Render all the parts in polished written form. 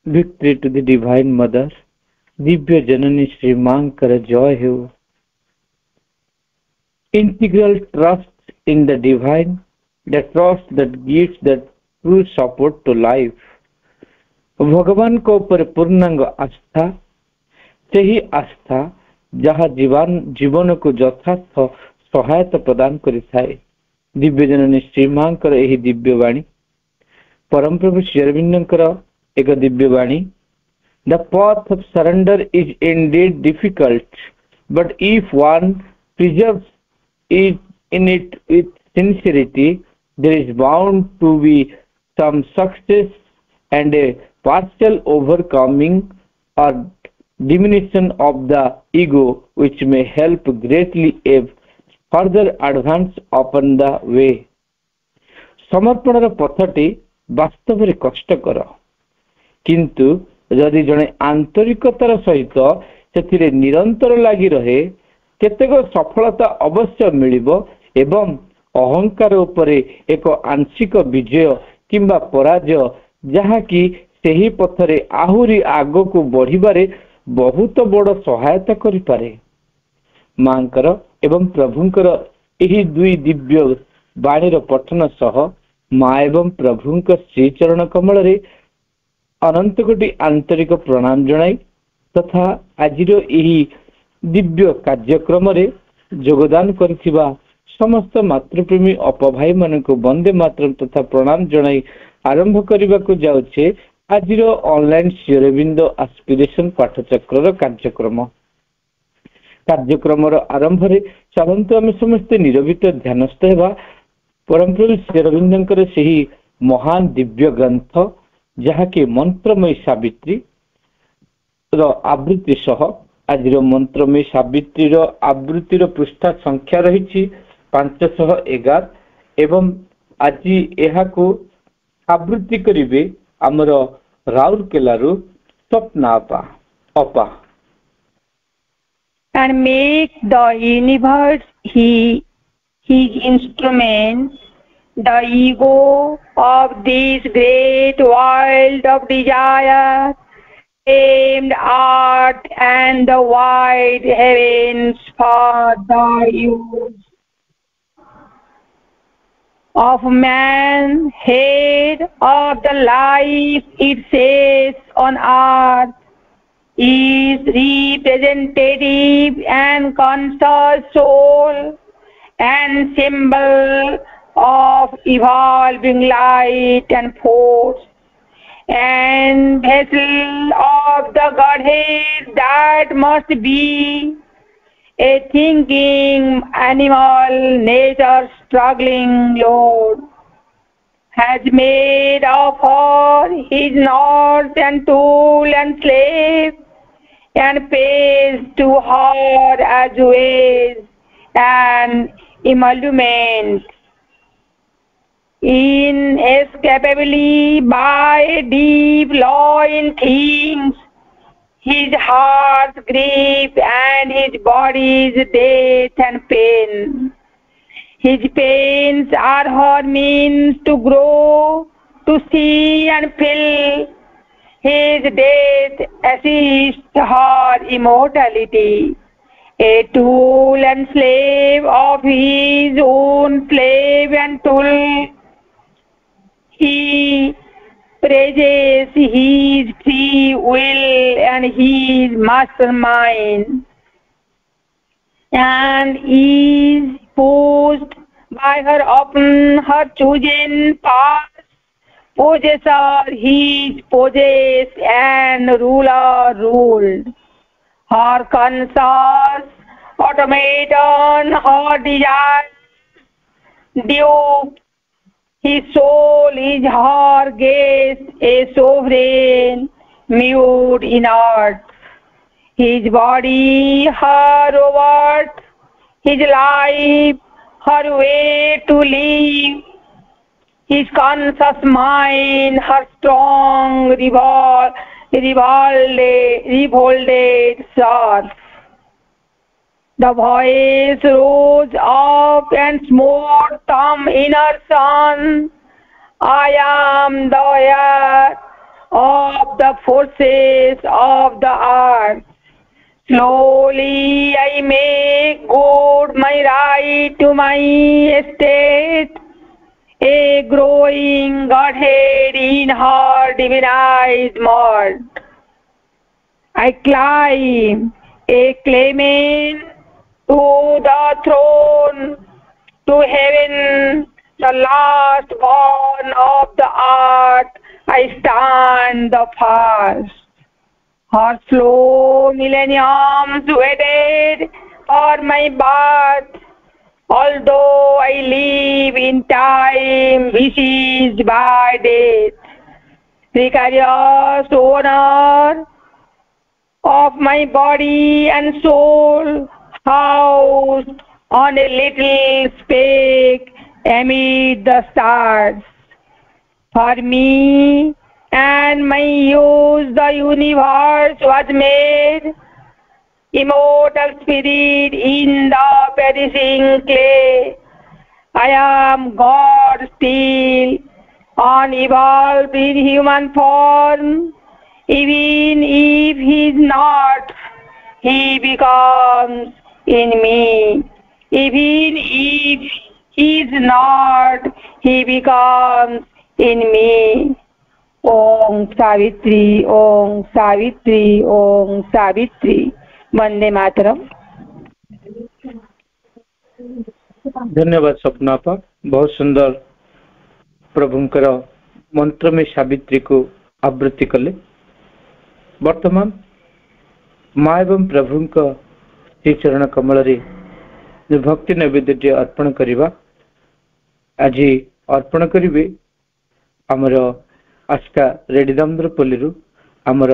Victory to the Divine Mother, Divya Janani Shri Mankara joy ho. Integral trust in the Divine, the trust that gives the true support to life. भगवान को ऊपर पूर्णांग आस्था से ही आस्था जहाँ जीवन को यथार्थ सहायता प्रदान करिथाए। दिव्य जननी श्री मांकर एही दिव्य वाणी परम प्रभु श्री अरविंदंकर एक दिव्य वाणी। The path of surrender is indeed difficult, but if one preserves it in it with sincerity, there is bound to be some success and a partial overcoming or diminution of the ego, which may help greatly a further advance upon the way. समर्पणर पथटी वास्तव में कष्टकर, किंतु जदि जड़े आंतरिकतार सहित से निरंतर लगी रहे केतेक सफलता अवश्य मिलिबो एवं अहंकार उपरे एक आंशिक विजय किंबा पराजय जहा कि सेही पथरे आहुरी आगो को बढ़िबारे बहुत बड़ सहायता करि पारे। मांकर एवं प्रभुंकर एही दुई दिव्य वाणीर पठन सह माँ एवं प्रभुंक श्री चरण कमल रे अनंत कोटि आंतरिक प्रणाम जणाई तथा आजिर एही दिव्य कार्यक्रम रे योगदान करिथिबा समस्त मातृप्रेमी अपभाई मानक वंदे मातरम तथा प्रणाम जणाई आरंभ करबा को जाउछे आजिर ऑनलाइन श्री अरविंद एस्पिरेशन पाठचक्र कार्यक्रम। कार्यक्रम आरंभ रे चलंतु आमे समस्त निरवित ध्यानस्थ हेबा परम प्रभु श्री अरविंदंकर सेही महान दिव्य ग्रंथ जहाँकि मंत्रमयी सावित्री आवृत्ति सह आज मंत्रमयी सावित्री आवृत्तिर पृष्ठा संख्या रही 511 एवं आज यह आवृत्ति करिवे आमर राउरकेलारू स्वप्ना अपा। And make the universe his instrument, the ego of this great world of desire, aimed earth and the wide heavens for the use of man, head of the life it says on earth, is representative and conscious soul and symbol of evolving light and force, and vessel of the Godhead that must be a thinking animal nature struggling Lord has made of her his nurse and tool and slave, and pays to her as ways and emolument inescapably by a deep law in things, his heart's grief and his body's death and pain. His pains are her means to grow, to see and feel. His death assists her immortality. A tool and slave of his own slave and tool, he praises his free will and his mastermind, and is posed by her upon her chosen path. Possessor he is possessed and ruler ruled. Her conscious automaton, her desire dupe, his soul is her guest, a sovereign, mute inert. His body her robot, his life her way to live. His conscious mind her strong revolted self. The voice rose up and smote some inner sun. I am the heir of the forces of the earth. Slowly I make good my right to my estate, a growing Godhead in her divinized mud. I climb, a claimant to the throne, to heaven, the last born of the earth, I stand the first. Her slow millenniums waited for my birth, although I live in time besieged by death. Precarious owner of my body and soul, housed on a little speck amid the stars. For me and my use the universe was made, immortal spirit in the perishing clay. I am God still, unevolved in human form. Even if he is not, he becomes in me. Even if he is not, he becomes in me. Om Savitri, Om Savitri, Om Savitri. Vande Mataram. धन्यवाद स्वप्नापा, बहुत सुंदर प्रभुंकर मंत्र में सावित्री को आवृत्ति कले। वर्तमान माँ एवं प्रभुंक श्री चरण कमल रे भक्ति नैवेद्य अर्पण करिबा। आज अर्पण करिवे आमर आस्था रेडिदामोदर पल्ली आमर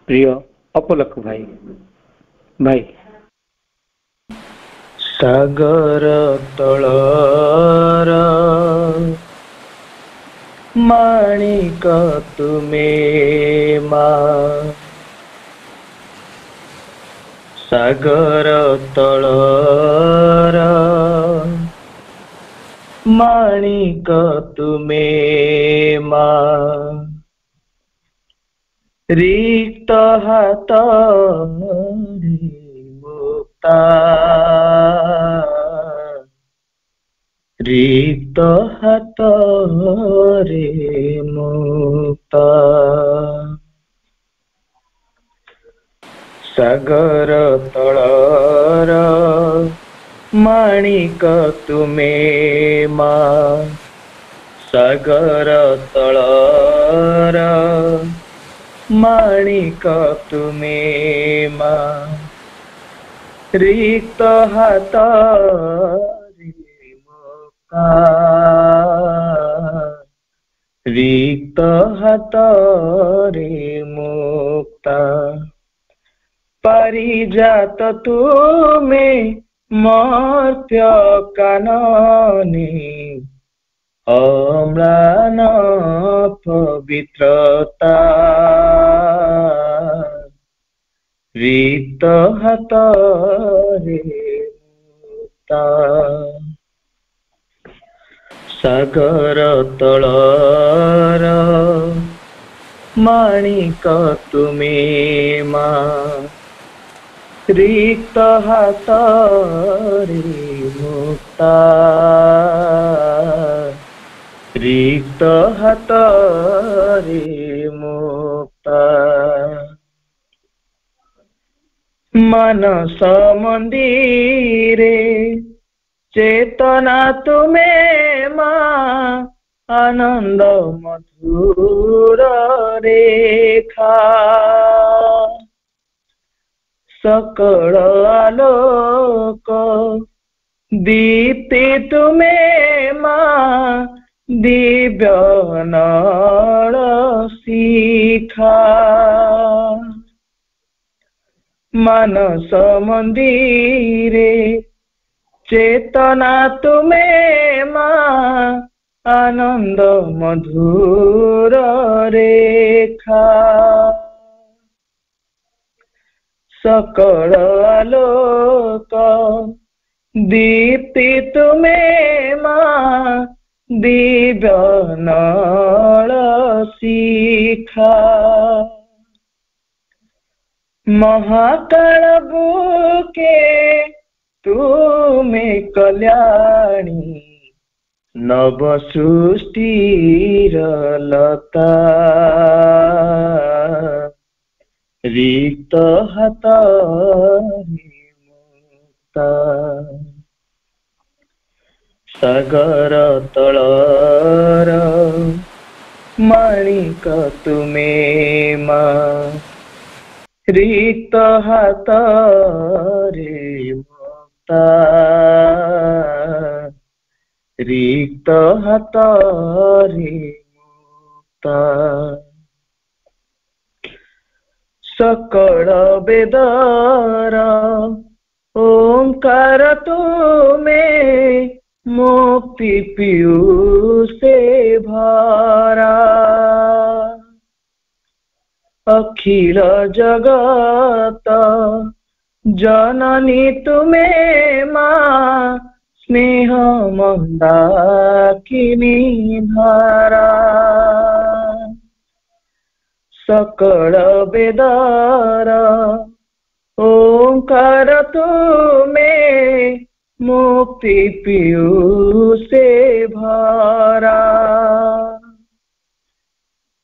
प्रिय अपलक भाई। भाई सागर तलर माणिक तुमे माँ, सागर तलर माणिक तुमे माँ, रिक्त हात मुक्ता, रिक्त हात रे मुक्ता, सागर तलर माणिक तुमे माँ, सागर तलर माणिक तुमे माँ, रिक्त हात रे मुक्ता, रिक्त हात रे मुक्ता, पारिजात तुमे मर्त्य कानने, अम्लान पवित्रता, रिक्त हात रे मुक्ता, सागर तलर माणिक तुमे माँ, रिक्त हात रे मुक्ता, रिक्त हात रे मुक्ता, मनस मंदिरे चेतना तुमे माँ, आनंद मधुर रेखा, सकल आलोक दीप्ति तुमे माँ, दिव्य नर शिखा, मानस मंदिरे चेतना तुमे माँ, आनंद मधुर रेखा, सकल आलोक दीप्ति तुमे माँ दिव्य नल शिखा महाकाल बुके तुमे कल्याणी नव सृष्टिर लता रिक्त हात मुक्ता सागर तलर माणिक तुमे माँ रिक्त हात रे मुक्ता रिक्त हात रे मुक्ता सकल वेदर ओंकार तुमे मुक्ति पीयूषे भरा अखिल जगत जननी तुमे माँ स्नेह मंदाकिनी धारा सकल वेदर ओंकार तुमे मुक्ति पीयूषे भरा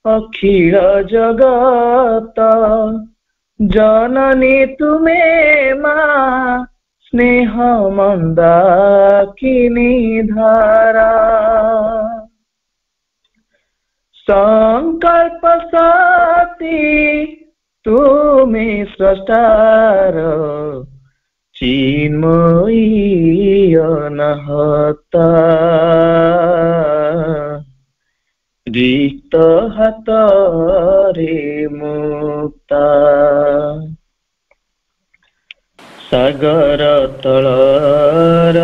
अखिल जगत जननी तुमे माँ स्नेह मंदाकिनी धारा संकल्प शक्ति तुमे स्रष्टार चिन्मयी अनहता रिक्त हात रे मुक्ता सागर तलर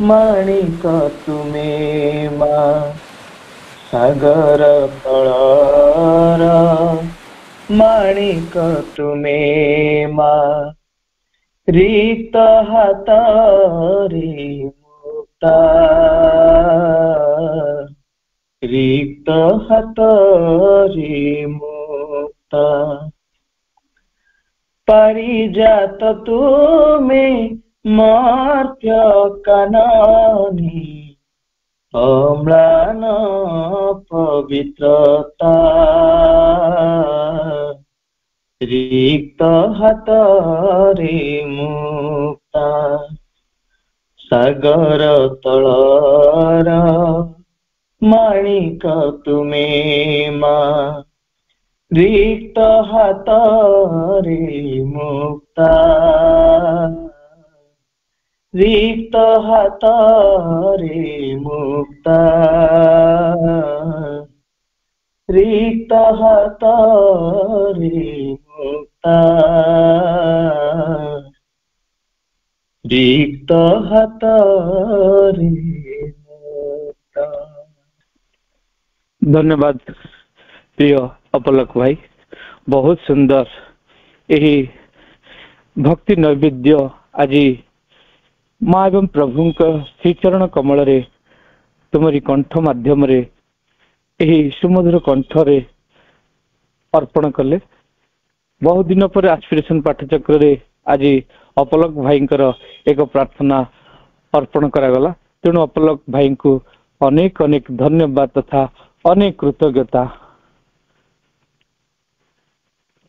माणिक तुमे माँ सागर तलर माणिक तुमे माँ रिक्त हात रे मुक्ता रिक्त हात रे मुक्ता पारिजात तुमे मर्त्य काननी अम्लान पवित्रता रिक्त हात रे मुक्ता सागर तलर माणिक तुमे माँ रिक्त हात रे मुक्ता रिक्त हात रे मुक्ता रिक्त हात रे मुक्ता रिक्त हात रे मुक्ता। धन्यवाद प्रिय अपलक भाई, बहुत सुंदर यही भक्ति नैवेद्य आज माँ एवं प्रभु श्रीचरण कमल रे तुमरी कंठ माध्यम रे यही सुमधुर कंठ रे अर्पण कले। बहुत दिन पर एस्पिरेशन पाठचक्र रे आज अपलक भाई एक प्रार्थना अर्पण करागला। तेणु अपलक भाई को अनेक अनेक धन्यवाद तथा अनेक कृतज्ञता।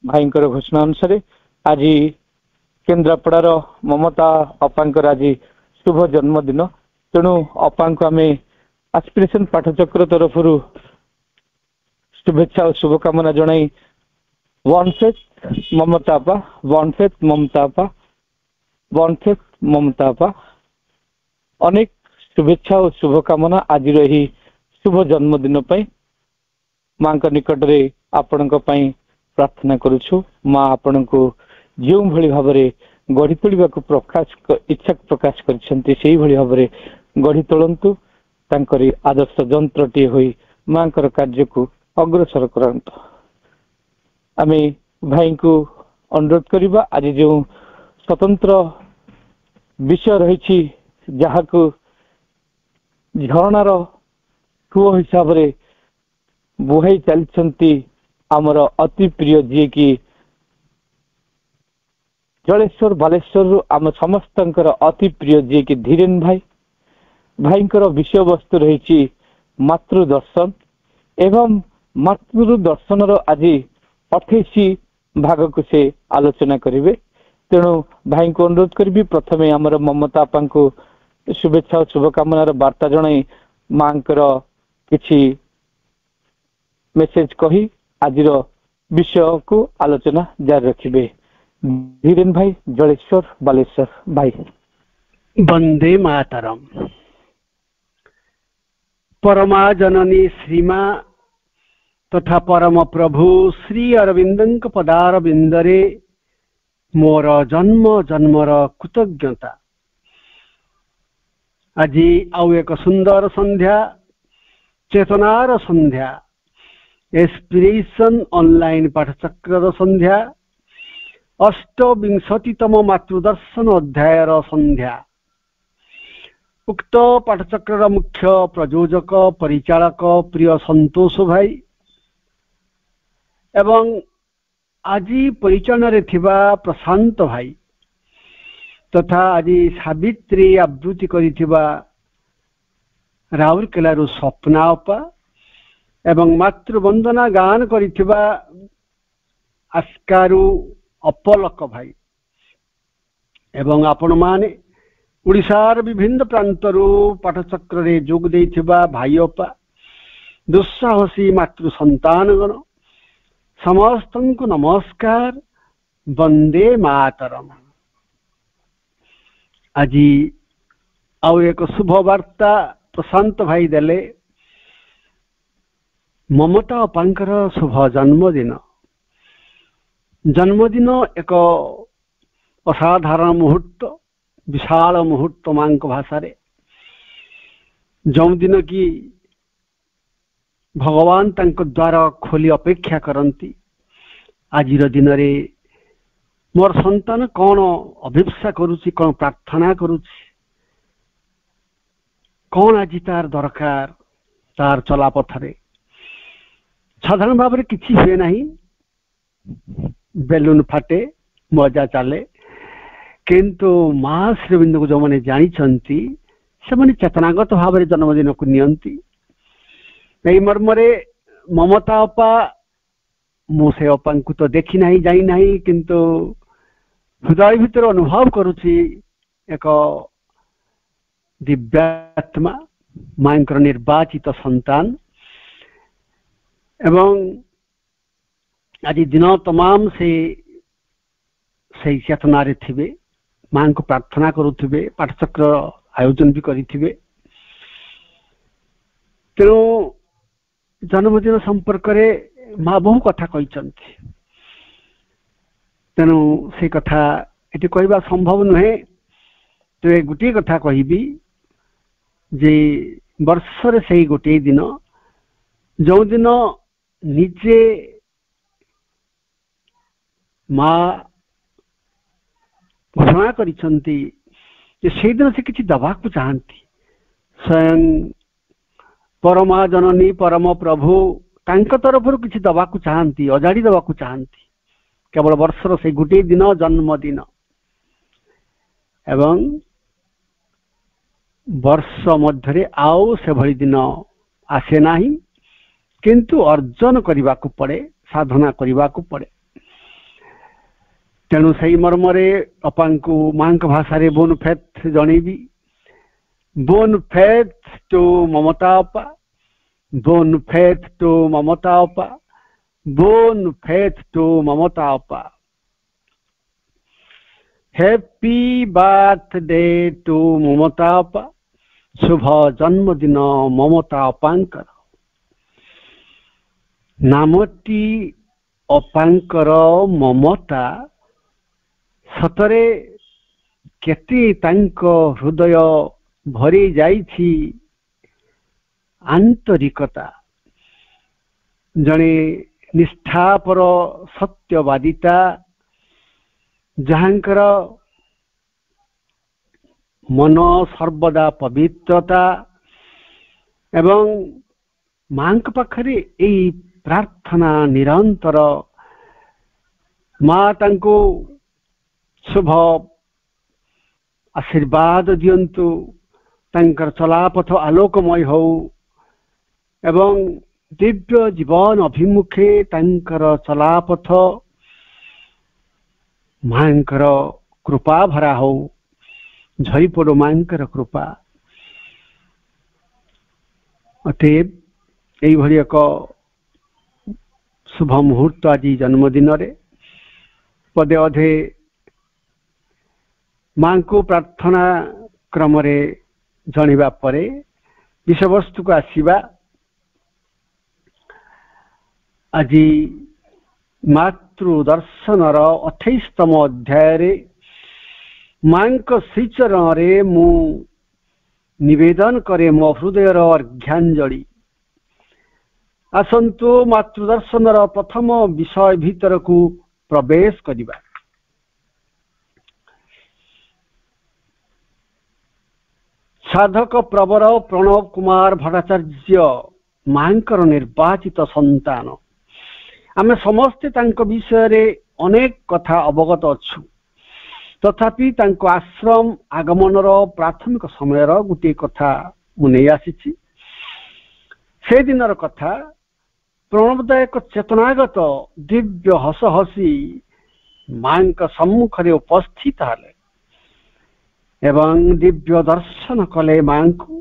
भाई घोषणा अनुसार आज केन्द्रापड़ार ममता अपांकर आज शुभ जन्मदिन। तेणु अपा को आम एस्पिरेशन पाठचक्र तरफ शुभेच्छा और शुभकामना जनाई वन फेथ ममता अपा, वन फेथ ममता अपा, वन फेथ ममता अपा अनेक शुभेच्छा और शुभकामना आज यही शुभ जन्मदिन माँ निकट रे आपण प्रार्थना करुछु। माँ आपण को जो भली भाव गढ़ी तोड़ा प्रकाश इच्छा प्रकाश करछन्ति सेही भली भाव गढ़ी तोलंतु तांकरी आदर्श जंत्रटी होई माँ कार्य को अग्रसर करंतु। आमे भाई को अनुरोध करिबा। आज जो स्वतंत्र विषय रही जहाँ को झरणार कूह हिसाब से बुहाई चलती आमर अति प्रिय जी की जलेश्वर बालेश्वर आम समस्त अति प्रिय जी की धीरेन भाई विषय वस्तु रही मातृदर्शन एवं मातृदर्शन आज 28 भाग को से आलोचना करेंगे। तेणु भाई को अनुरोध करी प्रथम आमर ममता आपा को शुभेच्छा और शुभकामनार वार्ता जन माँ किछि मेसेज कही आज विषय को आलोचना जारी रखिबे। धीरेन भाई जलेश्वर बालेश्वर भाई। वंदे मातरम। परमा जननी श्रीमा तथा परम प्रभु श्री अरविंदंक पदारविंदरे मोर जन्म जन्मर कृतज्ञता। आज आउ एक सुंदर संध्या चेतनार संध्या एस्पिरेशन ऑनलाइन पाठचक्र संध्या 28तम मातृदर्शन अध्यायर संध्या। उक्त पाठचक्र मुख्य प्रयोजक परिचालक प्रिय संतोष भाई एवं आज परिचालन रे थिबा प्रशांत भाई तथा आज सावित्री आवृत्ति करिथिबा राउरकेलारू स्वप्ना अपा एवं मातृवंदना गान करिथिबा आस्कारु अपलक भाई एवं आपण माने उड़ीसार विभिन्न प्रांतरू पाठचक्र रे जोग देइथिबा भाई अपा दुस्साहसी मातृ संतानगण समस्त को नमस्कार। वंदे मातरम। आज आउ एक शुभ वार्ता प्रशांत भाई देले। ममता अपांकर शुभ जन्मदिन। जन्मदिन एक असाधारण मुहूर्त विशाल मुहूर्त मां भाषा रे जो दिन की भगवान तांको द्वारा खोली अपेक्षा करती। आज दिन रे मोर संतान कौन अभिप्सा करुची कौन प्रार्थना करुची कौन आज तार दरकार तार चला पथरे साधारण भाव किसी हुए नहीं बेलून फाटे मजा चले किंतु माँ श्रीबिंदु को जो मैंने जानी से मैंने चेतनागत भाव जन्मदिन को नियंती। यही मर्मरे ममता अपा मुझे अपा को तो देखी नहीं जाई नहीं किंतु हृदय भीतर अनुभव करुची एक दिव्यात्मा मां निर्वाचित संतान एवं आज दिन तमाम से चेतना रे थिबे मां को प्रार्थना करुथिबे पाठचक्र आयोजन भी करिथिबे। तेणु जन्मदिन संपर्क रे माँ बहु कथा कहिसंती। तेणु से कथा एटी कहबा संभव नुहे। तो ए गोटे कथा कहबी जे वर्ष रे से गोटे दिन जो दिन निजे माँ घोषणा करिसंती जे से दिन से किछि दबा को चाहती। स्वयं परमा जननी परम प्रभु तांक तरफ किसी दबा को चाहती अजाड़ी दबा को चाहती केवल वर्षर से गोटे दिन जन्मदिन एवं वर्ष मध्य आउ से भली दिन आसे नाही किंतु अर्जन करने को पड़े साधना करने को पड़े। तेणु से मर्मरे अपा को मां भाषा रे बोन फेथ जनईबी। बोन फेथ टू ममता अपा बोन फेथ टू ममता अपा बोन फेथ टू ममता अपा। हैप्पी बर्थडे टू ममता अपा। शुभ जन्मदिन ममता अपांकर। नामटी अपांकर ममता सतरे केते तांको हृदय भरी जाइछि आंतरिकता। जने निष्ठापर सत्यवादिता ଯାହାଙ୍କର ମନ ସର୍ବଦା ପବିତ୍ରତା ଏବଂ ମାଙ୍କ ପାଖରେ ଏଇ ପ୍ରାର୍ଥନା ନିରନ୍ତର, ମା ତାଙ୍କୁ ଶୁଭ ଆଶୀର୍ବାଦ ଦିଅନ୍ତୁ, ତାଙ୍କର ଚଲାପଥ ଆଲୋକମୟ ହଉ ଏବଂ ଦିବ୍ୟ ଜୀବନ ଅଭିମୁଖେ ତାଙ୍କର ଚଲାପଥ ମାଙ୍କର କୃପା ଭରା ହଉ, ଝରିପଡୁ ମାଙ୍କର କୃପା। ଅତଏବ এইଭଳି ଏକ ଶୁଭ ମୁହୂର୍ତ୍ତ ଆଜି ଜନ୍ମଦିନରେ ପଦେ ଅଧେ ମାଙ୍କୁ ପ୍ରାର୍ଥନା କ୍ରମରେ ଜଣିବା ପରେ ବିଷୟବସ୍ତୁକୁ ଆସିବା। ଆଜି ମାତୃ ଦର୍ଶନର 28ତମ ଅଧ୍ୟାୟରେ ମାଙ୍କ ଶ୍ରୀଚରଣରେ ମୁଁ ନିବେଦନ କରେ ମୋ ହୃଦୟର ଅର୍ଘ୍ୟାଞ୍ଜଳି। ଆସନ୍ତୁ ମାତୃଦର୍ଶନର ପ୍ରଥମ ବିଷୟ ଭିତରକୁ ପ୍ରବେଶ କରିବା। ସାଧକ ପ୍ରବର ପ୍ରଣବ କୁମାର ଭଟ୍ଟାଚାର୍ଯ୍ୟ ମାଙ୍କର ନିର୍ବାଚିତ ସନ୍ତାନ। ଆମେ ସମସ୍ତେ ତାଙ୍କ ବିଷୟରେ ଅନେକ କଥା ଅବଗତ ଅଛୁ, ତଥାପି ତାଙ୍କ ଆଶ୍ରମ ଆଗମନର ପ୍ରାଥମିକ ସମୟର ଗୋଟିଏ କଥା ମୁଁ ନେଇ ଆସିଛି। ସେଦିନର କଥା, ପ୍ରଣବଦାୟକ ଚେତନାଗତ ଦିବ୍ୟ ହସ ହସି ମାଙ୍କ ସମ୍ମୁଖରେ ଉପସ୍ଥିତ ହେଲେ ଏବଂ ଦିବ୍ୟ ଦର୍ଶନ କଲେ ମାଙ୍କୁ।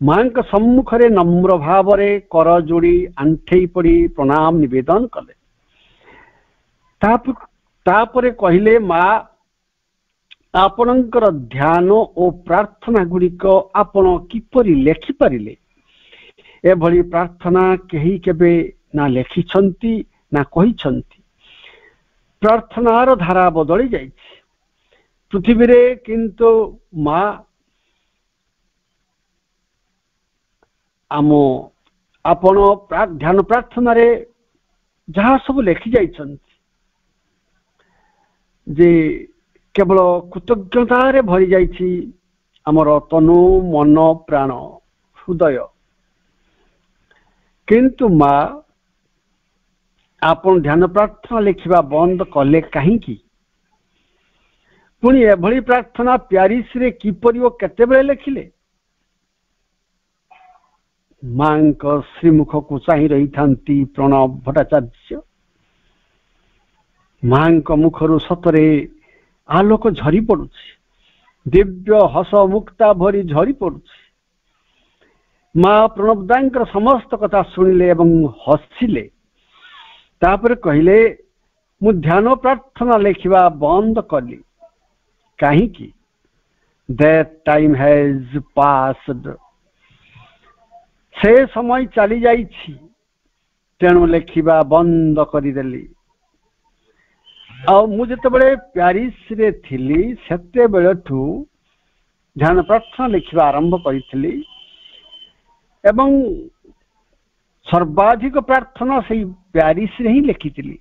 ମାଙ୍କ ସମ୍ମୁଖରେ ନମ୍ର ଭାବରେ କର ଯୋଡ଼ି ଆଣ୍ଠେଇ ପଡ଼ି ପ୍ରଣାମ ନିବେଦନ କଲେ। ତାପରେ କହିଲେ, ମା, ଆପଣଙ୍କର ଧ୍ୟାନ ଓ ପ୍ରାର୍ଥନା ଗୁଡ଼ିକ ଆପଣ କିପରି ଲେଖିପାରିଲେ? ଏଭଳି ପ୍ରାର୍ଥନା କେହି କେବେ ନା ଲେଖିଛନ୍ତି ନା କହିଛନ୍ତି। ପ୍ରାର୍ଥନାର ଧାରା ବଦଳି ଯାଇଛି ପୃଥିବୀରେ, କିନ୍ତୁ ମା ଆପଣ ଧ୍ୟାନ ପ୍ରାର୍ଥନାରେ ଯାହା ସବୁ ଲେଖି ଯାଇଛନ୍ତି ଯେ କେବଳ କୃତଜ୍ଞତାରେ ଭରି ଯାଇଛି ଆମର ତନୁ, ମନ, ପ୍ରାଣ, ହୃଦୟ। କିନ୍ତୁ ମା, ଆପଣ ଧ୍ୟାନ ପ୍ରାର୍ଥନା ଲେଖିବା ବନ୍ଦ କଲେ କାହିଁକି? ପୁଣି ଏଭଳି ପ୍ରାର୍ଥନା ପ୍ୟାରିସରେ କିପରି ଓ କେତେବେଳେ ଲେଖିଲେ? ମାଙ୍କ ଶ୍ରୀମୁଖକୁ ଚାହିଁ ରହିଥାନ୍ତି ପ୍ରଣବ ଭଟ୍ଟାଚାର୍ଯ୍ୟ। ମାଙ୍କ ମୁଖରୁ ସତରେ ଆଲୋକ ଝରି ପଡୁଛି, ଦିବ୍ୟ ହସ ମୁକ୍ତା ଭରି ଝରି ପଡୁଛି। ମା ପ୍ରଣବଦାଙ୍କର ସମସ୍ତ କଥା ଶୁଣିଲେ ଏବଂ ହସିଲେ। ତାପରେ କହିଲେ, ମୁଁ ଧ୍ୟାନ ପ୍ରାର୍ଥନା ଲେଖିବା ବନ୍ଦ କଲି। କାହିଁକି? that time has passed। ସେ ସମୟ ଚାଲି ଯାଇଛି, ତେଣୁ ଲେଖିବା ବନ୍ଦ କରିଦେଲି। ଆଉ ମୁଁ ଯେତେବେଳେ ପ୍ୟାରିସରେ ଥିଲି ସେତେବେଳଠୁ ଧ୍ୟାନ ପ୍ରାର୍ଥନା ଲେଖିବା ଆରମ୍ଭ କରିଥିଲି ଏବଂ ସର୍ବାଧିକ ପ୍ରାର୍ଥନା ସେଇ ପ୍ୟାରିସରେ ହିଁ ଲେଖିଥିଲି।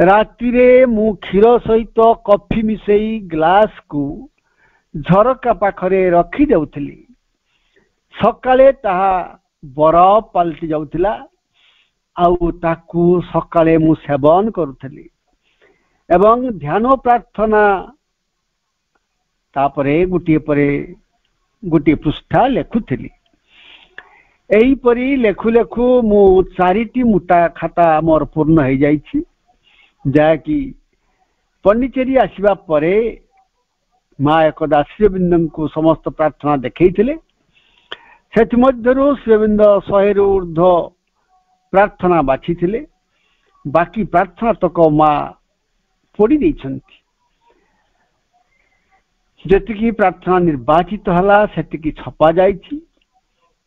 ରାତିରେ ମୁଁ କ୍ଷୀର ସହିତ କଫି ମିଶେଇ ଗ୍ଲାସକୁ ଝରକା ପାଖରେ ରଖି ଦେଉଥିଲି। ସକାଳେ ତାହା ବରଫ ପାଲଟି ଯାଉଥିଲା ଆଉ ତାକୁ ସକାଳେ ମୁଁ ସେବନ କରୁଥିଲି ଏବଂ ଧ୍ୟାନ ପ୍ରାର୍ଥନା ତାପରେ ଗୋଟିଏ ପରେ ଗୋଟିଏ ପୃଷ୍ଠା ଲେଖୁଥିଲି। ଏହିପରି ଲେଖୁ ଲେଖୁ ମୁଁ 4ଟି ମୋଟା ଖାତା ମୋର ପୂର୍ଣ୍ଣ ହେଇଯାଇଛି, ଯାହାକି ପଣ୍ଡିଚେରୀ ଆସିବା ପରେ ମା ଏକଦା ଶ୍ରୀଅରବିନ୍ଦଙ୍କୁ ସମସ୍ତ ପ୍ରାର୍ଥନା ଦେଖେଇଥିଲେ। ସେଥିମଧ୍ୟରୁ ଶ୍ରୀଅରବିନ୍ଦ 100ରୁ ଉର୍ଦ୍ଧ୍ୱ ପ୍ରାର୍ଥନା ବାଛିଥିଲେ। ବାକି ପ୍ରାର୍ଥନା ତକ ମା ପୋଡ଼ି ଦେଇଛନ୍ତି। ଯେତିକି ପ୍ରାର୍ଥନା ନିର୍ବାଚିତ ହେଲା ସେତିକି ଛପା ଯାଇଛି,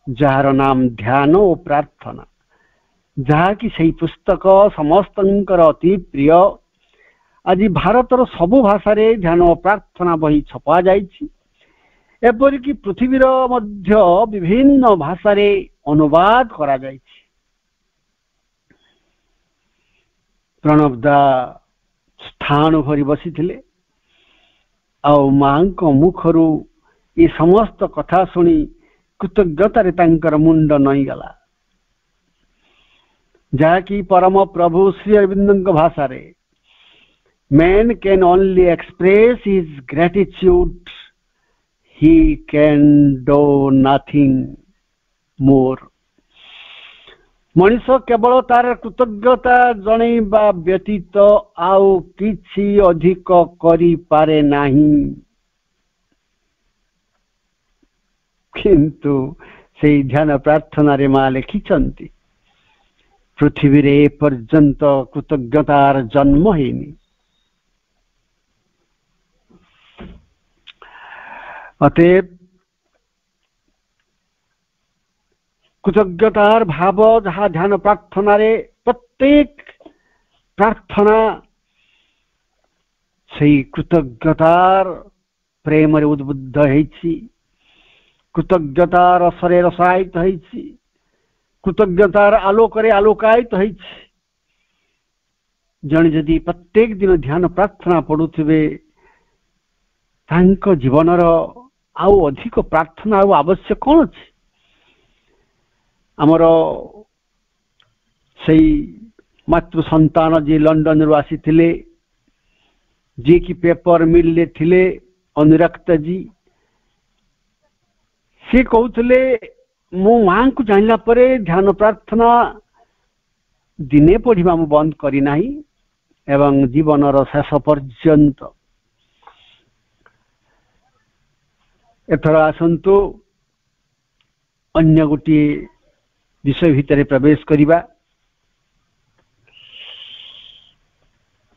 ଯାହାର ନାମ ଧ୍ୟାନ ଓ ପ୍ରାର୍ଥନା, ଯାହାକି ସେହି ପୁସ୍ତକ ସମସ୍ତଙ୍କର ଅତି ପ୍ରିୟ। ଆଜି ଭାରତର ସବୁ ଭାଷାରେ ଧ୍ୟାନ ଓ ପ୍ରାର୍ଥନା ବହି ଛପା ଯାଇଛି, ଏପରିକି ପୃଥିବୀର ମଧ୍ୟ ବିଭିନ୍ନ ଭାଷାରେ ଅନୁବାଦ କରାଯାଇଛି। ପ୍ରଣବଦା ଠାଣ ଭରି ବସିଥିଲେ ଆଉ ମାଙ୍କ ମୁଖରୁ ଏ ସମସ୍ତ କଥା ଶୁଣି କୃତଜ୍ଞତାରେ ତାଙ୍କର ମୁଣ୍ଡ ନଇଁଗଲା, ଯାହାକି ପରମ ପ୍ରଭୁ ଶ୍ରୀ ଅରବିନ୍ଦଙ୍କ ଭାଷାରେ man can only express his gratitude, he can do nothing more। ମଣିଷ କେବଳ ତାର କୃତଜ୍ଞତା ଜଣେଇବା ବ୍ୟତୀତ ଆଉ କିଛି ଅଧିକ କରିପାରେ ନାହିଁ। କିନ୍ତୁ ସେଇ ଧ୍ୟାନ ପ୍ରାର୍ଥନାରେ ମା ଲେଖିଛନ୍ତି, ପୃଥିବୀରେ ଏପର୍ଯ୍ୟନ୍ତ କୃତଜ୍ଞତାର ଜନ୍ମ ହେଇନି। ଅତଏବ କୃତଜ୍ଞତାର ଭାବ ଯାହା ଧ୍ୟାନ ପ୍ରାର୍ଥନାରେ ପ୍ରତ୍ୟେକ ପ୍ରାର୍ଥନା ସେଇ କୃତଜ୍ଞତାର ପ୍ରେମରେ ଉଦ୍ବୁଦ୍ଧ ହେଇଛି, କୃତଜ୍ଞତାର ରସରେ ରସାୟିତ ହେଇଛି, କୃତଜ୍ଞତାର ଆଲୋକରେ ଆଲୋକାୟିତ ହେଇଛି। ଜଣେ ଯଦି ପ୍ରତ୍ୟେକ ଦିନ ଧ୍ୟାନ ପ୍ରାର୍ଥନା ପଢୁଥିବେ ତାଙ୍କ ଜୀବନର ଆଉ ଅଧିକ ପ୍ରାର୍ଥନା ଆଉ ଆବଶ୍ୟକ କଣ ଅଛି? ଆମର ସେଇ ମାତୃ ସନ୍ତାନ ଯିଏ ଲଣ୍ଡନରୁ ଆସିଥିଲେ, ଯିଏକି ପେପର ମିଲରେ ଥିଲେ, ଅନୁରକ୍ତଜୀ, ସେ କହୁଥିଲେ ମୁଁ ମାଙ୍କୁ ଜାଣିଲା ପରେ ଧ୍ୟାନ ପ୍ରାର୍ଥନା ଦିନେ ପଢିବା ମୁଁ ବନ୍ଦ କରିନାହିଁ ଏବଂ ଜୀବନର ଶେଷ ପର୍ଯ୍ୟନ୍ତ। ଏଥର ଆସନ୍ତୁ ଅନ୍ୟ ଗୋଟିଏ ବିଷୟ ଭିତରେ ପ୍ରବେଶ କରିବା।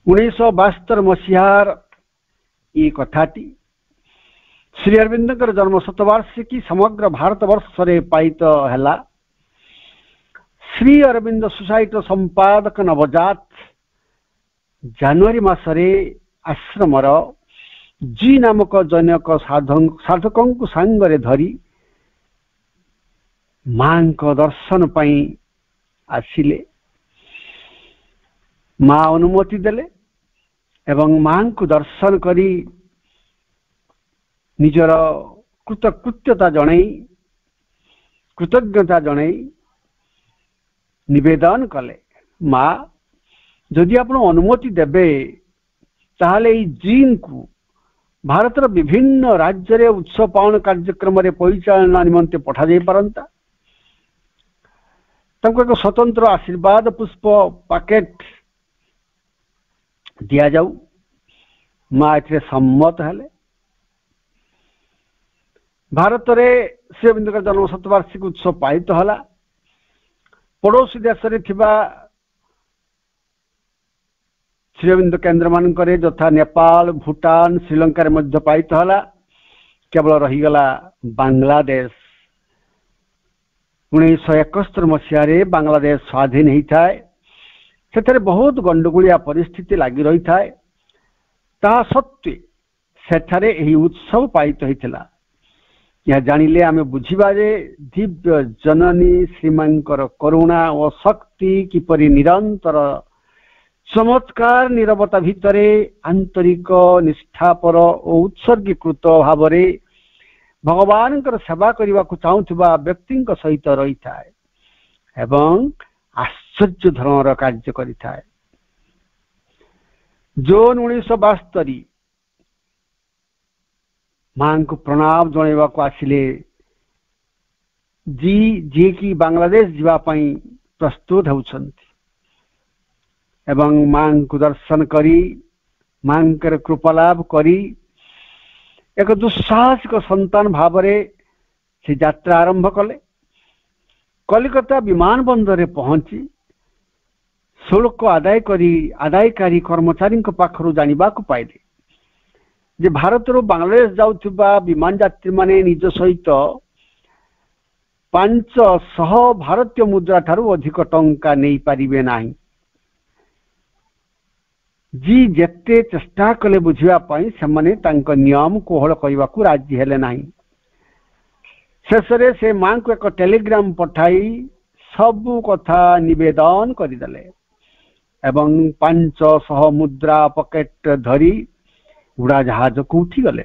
1972 ମସିହାର ଏ କଥାଟି ଶ୍ରୀ ଅରବିନ୍ଦଙ୍କର ଜନ୍ମ ଶତବାର୍ଷିକୀ ସମଗ୍ର ଭାରତ ବର୍ଷରେ ପାଳିତ ହେଲା। ଶ୍ରୀ ଅରବିନ୍ଦ ସୋସାଇଟିର ସମ୍ପାଦକ ନବଜାତ ଜାନୁଆରୀ ମାସରେ ଆଶ୍ରମର ଜି ନାମକ ଜନକ ସାଧକଙ୍କୁ ସାଙ୍ଗରେ ଧରି ମାଙ୍କ ଦର୍ଶନ ପାଇଁ ଆସିଲେ। ମା ଅନୁମତି ଦେଲେ ଏବଂ ମାଙ୍କୁ ଦର୍ଶନ କରି ନିଜର କୃତଜ୍ଞତା ଜଣାଇ ନିବେଦନ କଲେ, ମା ଯଦି ଆପଣ ଅନୁମତି ଦେବେ ତାହେଲେ ଏଇ ଜିନ୍କୁ ଭାରତର ବିଭିନ୍ନ ରାଜ୍ୟରେ ଉତ୍ସବ ପାଳନ କାର୍ଯ୍ୟକ୍ରମରେ ପରିଚାଳନା ନିମନ୍ତେ ପଠାଯାଇ ପାରନ୍ତା। ତାଙ୍କୁ ଏକ ସ୍ୱତନ୍ତ୍ର ଆଶୀର୍ବାଦ ପୁଷ୍ପ ପ୍ୟାକେଟ ଦିଆଯାଉ। ମା ଏଥିରେ ସମ୍ମତ ହେଲେ। ଭାରତରେ ଶ୍ରୀ ଅରବିନ୍ଦଙ୍କ ଜନ୍ମ ଶତବାର୍ଷିକୀ ଉତ୍ସବ ପାଳିତ ହେଲା। ପଡ଼ୋଶୀ ଦେଶରେ ଥିବା ଶ୍ରୀ ଅରବିନ୍ଦ କେନ୍ଦ୍ର ମାନଙ୍କରେ ଯଥା ନେପାଳ, ଭୁଟାନ, ଶ୍ରୀଲଙ୍କାରେ ମଧ୍ୟ ପାଳିତ ହେଲା। କେବଳ ରହିଗଲା ବାଂଲାଦେଶ। 1971 ମସିହାରେ ବାଂଲାଦେଶ ସ୍ୱାଧୀନ ହେଇଥାଏ। ସେଥିରେ ବହୁତ ଗଣ୍ଡଗୋଳିଆ ପରିସ୍ଥିତି ଲାଗି ରହିଥାଏ। ତାହା ସତ୍ତ୍ୱେ ସେଠାରେ ଏହି ଉତ୍ସବ ପାଳିତ ହୋଇଥିଲା। ଏହା ଜାଣିଲେ ଆମେ ବୁଝିବା ଯେ ଦିବ୍ୟ ଜନନୀ ଶ୍ରୀମାଙ୍କର କରୁଣା ଓ ଶକ୍ତି କିପରି ନିରନ୍ତର ଚମତ୍କାର ନିରବତା ଭିତରେ ଆନ୍ତରିକ ନିଷ୍ଠାପର ଓ ଉତ୍ସର୍ଗୀକୃତ ଭାବରେ ଭଗବାନଙ୍କର ସେବା କରିବାକୁ ଚାହୁଁଥିବା ବ୍ୟକ୍ତିଙ୍କ ସହିତ ରହିଥାଏ ଏବଂ ଆଶ୍ଚର୍ଯ୍ୟ ଧରଣର କାର୍ଯ୍ୟ କରିଥାଏ। ଜୁନ 1972 ମାଙ୍କୁ ପ୍ରଣାମ ଜଣାଇବାକୁ ଆସିଲେ ଯିଏକି ବାଂଲାଦେଶ ଯିବା ପାଇଁ ପ୍ରସ୍ତୁତ ହେଉଛନ୍ତି ଏବଂ ମାଙ୍କୁ ଦର୍ଶନ କରି ମାଙ୍କର କୃପା ଲାଭ କରି ଏକ ଦୁଃସାହସିକ ସନ୍ତାନ ଭାବରେ ସେ ଯାତ୍ରା ଆରମ୍ଭ କଲେ। କଲିକତା ବିମାନ ବନ୍ଦରରେ ପହଞ୍ଚି ଶୁଳ୍କ ଆଦାୟକାରୀ କର୍ମଚାରୀଙ୍କ ପାଖରୁ ଜାଣିବାକୁ ପାଇଲେ ଯେ ଭାରତରୁ ବାଂଲାଦେଶ ଯାଉଥିବା ବିମାନ ଯାତ୍ରୀମାନେ ନିଜ ସହିତ 500 ଭାରତୀୟ ମୁଦ୍ରା ଠାରୁ ଅଧିକ ଟଙ୍କା ନେଇପାରିବେ ନାହିଁ। ଯେତେ ଚେଷ୍ଟା କଲେ ବୁଝିବା ପାଇଁ ସେମାନେ ତାଙ୍କ ନିୟମ କୋହଳ କରିବାକୁ ରାଜି ହେଲେ ନାହିଁ। ଶେଷରେ ସେ ମାଙ୍କୁ ଏକ ଟେଲିଗ୍ରାମ ପଠାଇ ସବୁ କଥା ନିବେଦନ କରିଦେଲେ ଏବଂ 500 ମୁଦ୍ରା ପକେଟ ଧରି ଉଡ଼ାଜାହାଜକୁ ଉଠିଗଲେ।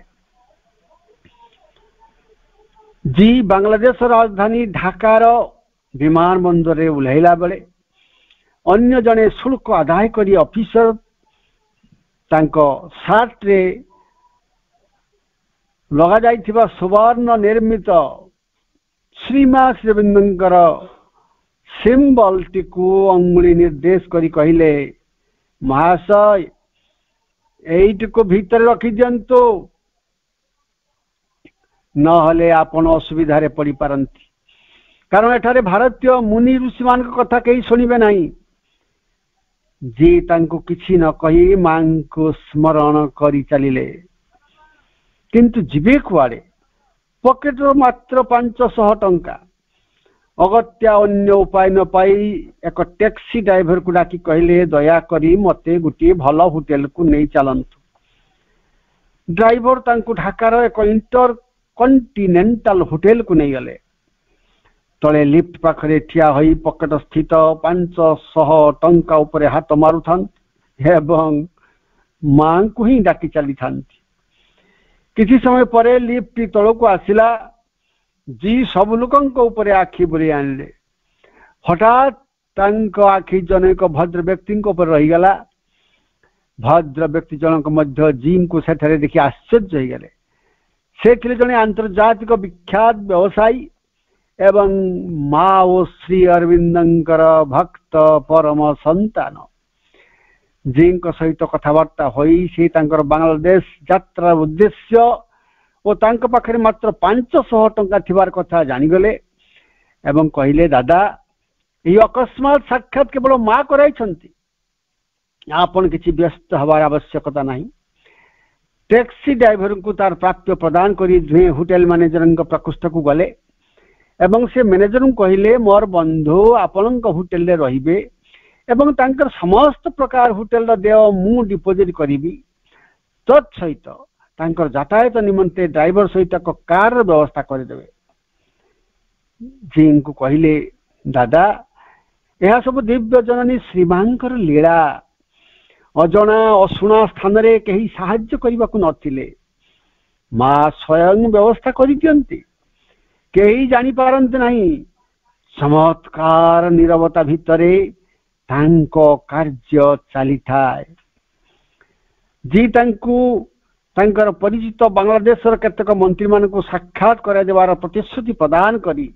ଜି ବାଂଲାଦେଶ ରାଜଧାନୀ ଢାକାର ବିମାନ ବନ୍ଦରରେ ଓହ୍ଲାଇଲା ବେଳେ ଅନ୍ୟ ଜଣେ ଶୁଳ୍କ ଆଦାୟକାରୀ ଅଫିସର ତାଙ୍କ ସାର୍ଟରେ ଲଗାଯାଇଥିବା ସୁବର୍ଣ୍ଣ ନିର୍ମିତ ଶ୍ରୀମା ଶ୍ରୀବିନ୍ଦୁଙ୍କର ସିମ୍ବଲଟିକୁ ଅଙ୍ଗୁଳି ନିର୍ଦ୍ଦେଶ କରି କହିଲେ, ମହାଶୟ ଏଇଟିକୁ ଭିତରେ ରଖିଦିଅନ୍ତୁ, ନହେଲେ ଆପଣ ଅସୁବିଧାରେ ପଡ଼ିପାରନ୍ତି, କାରଣ ଏଠାରେ ଭାରତୀୟ ମୁନି ଋଷିମାନଙ୍କ କଥା କେହି ଶୁଣିବେ ନାହିଁ। ଜି ତାଙ୍କୁ କିଛି ନ କହି ମାଙ୍କୁ ସ୍ମରଣ କରି ଚାଲିଲେ। କିନ୍ତୁ ଯିବେ କୁଆଡ଼େ? ପକେଟରୁ ମାତ୍ର 500 ଟଙ୍କା। ଅଗତ୍ୟା ଅନ୍ୟ ଉପାୟ ନ ପାଇ ଏକ ଟ୍ୟାକ୍ସି ଡ୍ରାଇଭରକୁ ଡାକି କହିଲେ, ଦୟାକରି ମୋତେ ଗୋଟିଏ ଭଲ ହୋଟେଲକୁ ନେଇ ଚାଲନ୍ତୁ। ଡ୍ରାଇଭର ତାଙ୍କୁ ଢାକାର ଏକ ଇଣ୍ଟର କଣ୍ଟିନେଣ୍ଟାଲ ହୋଟେଲକୁ ନେଇଗଲେ। ତଳେ ଲିଫ୍ଟ ପାଖରେ ଠିଆ ହୋଇ ପକେଟ ସ୍ଥିତ 500 ଟଙ୍କା ଉପରେ ହାତ ମାରୁଥାନ୍ତି ଏବଂ ମାଙ୍କୁ ହିଁ ଡାକି ଚାଲିଥାନ୍ତି। କିଛି ସମୟ ପରେ ଲିଫ୍ଟ ତଳକୁ ଆସିଲା। ଜି ସବୁ ଲୋକଙ୍କ ଉପରେ ଆଖି ବୁଲେଇ ଆଣିଲେ। ହଠାତ୍ ତାଙ୍କ ଆଖି ଜଣକ ଭଦ୍ର ବ୍ୟକ୍ତିଙ୍କ ଉପରେ ରହିଗଲା। ଭଦ୍ର ବ୍ୟକ୍ତି ଜଣକ ମଧ୍ୟ ଜିଙ୍କୁ ସେଠାରେ ଦେଖି ଆଶ୍ଚର୍ଯ୍ୟ ହୋଇଗଲେ। ସେ ଥିଲେ ଜଣେ ଆନ୍ତର୍ଜାତିକ ବିଖ୍ୟାତ ବ୍ୟବସାୟୀ ଏବଂ ମା ଓ ଶ୍ରୀ ଅରବିନ୍ଦଙ୍କର ଭକ୍ତ ପରମ ସନ୍ତାନ। ଜିଙ୍କ ସହିତ କଥାବାର୍ତ୍ତା ହୋଇ ସେ ତାଙ୍କର ବାଂଲାଦେଶ ଯାତ୍ରାର ଉଦ୍ଦେଶ୍ୟ ଓ ତାଙ୍କ ପାଖରେ ମାତ୍ର 500 ଟଙ୍କା ଥିବାର କଥା ଜାଣିଗଲେ ଏବଂ କହିଲେ, ଦାଦା ଏହି ଅକସ୍ମାତ ସାକ୍ଷାତ କେବଳ ମା କରାଇଛନ୍ତି, ଆପଣ କିଛି ବ୍ୟସ୍ତ ହେବାର ଆବଶ୍ୟକତା ନାହିଁ। ଟ୍ୟାକ୍ସି ଡ୍ରାଇଭରଙ୍କୁ ତାର ପ୍ରାପ୍ୟ ପ୍ରଦାନ କରି ଦୁହେଁ ହୋଟେଲ ମ୍ୟାନେଜରଙ୍କ ପ୍ରକୋଷ୍ଠକୁ ଗଲେ ଏବଂ ସେ ମ୍ୟାନେଜରଙ୍କୁ କହିଲେ, ମୋର ବନ୍ଧୁ ଆପଣଙ୍କ ହୋଟେଲରେ ରହିବେ ଏବଂ ତାଙ୍କର ସମସ୍ତ ପ୍ରକାର ହୋଟେଲର ଦେୟ ମୁଁ ଡିପୋଜିଟ୍ କରିବି। ତତ୍ ସହିତ ତାଙ୍କର ଯାତାୟାତ ନିମନ୍ତେ ଡ୍ରାଇଭର ସହିତ ଏକ କାରର ବ୍ୟବସ୍ଥା କରିଦେବେ। ଜିଙ୍କୁ କହିଲେ, ଦାଦା ଏହା ସବୁ ଦିବ୍ୟ ଜନନୀ ଶ୍ରୀମାଙ୍କର ଲୀଳା। ଅଜଣା ଅଶୁଣା ସ୍ଥାନରେ କେହି ସାହାଯ୍ୟ କରିବାକୁ ନଥିଲେ। ମା ସ୍ୱୟଂ ବ୍ୟବସ୍ଥା କରିଦିଅନ୍ତି, କେହି ଜାଣିପାରନ୍ତି ନାହିଁ। ଚମତ୍କାର ନୀରବତା ଭିତରେ ତାଙ୍କ କାର୍ଯ୍ୟ ଚାଲିଥାଏ। ଜି ତାଙ୍କୁ ତାଙ୍କର ପରିଚିତ ବାଂଲାଦେଶର କେତେକ ମନ୍ତ୍ରୀମାନଙ୍କୁ ସାକ୍ଷାତ କରାଇଦେବାର ପ୍ରତିଶ୍ରୁତି ପ୍ରଦାନ କରି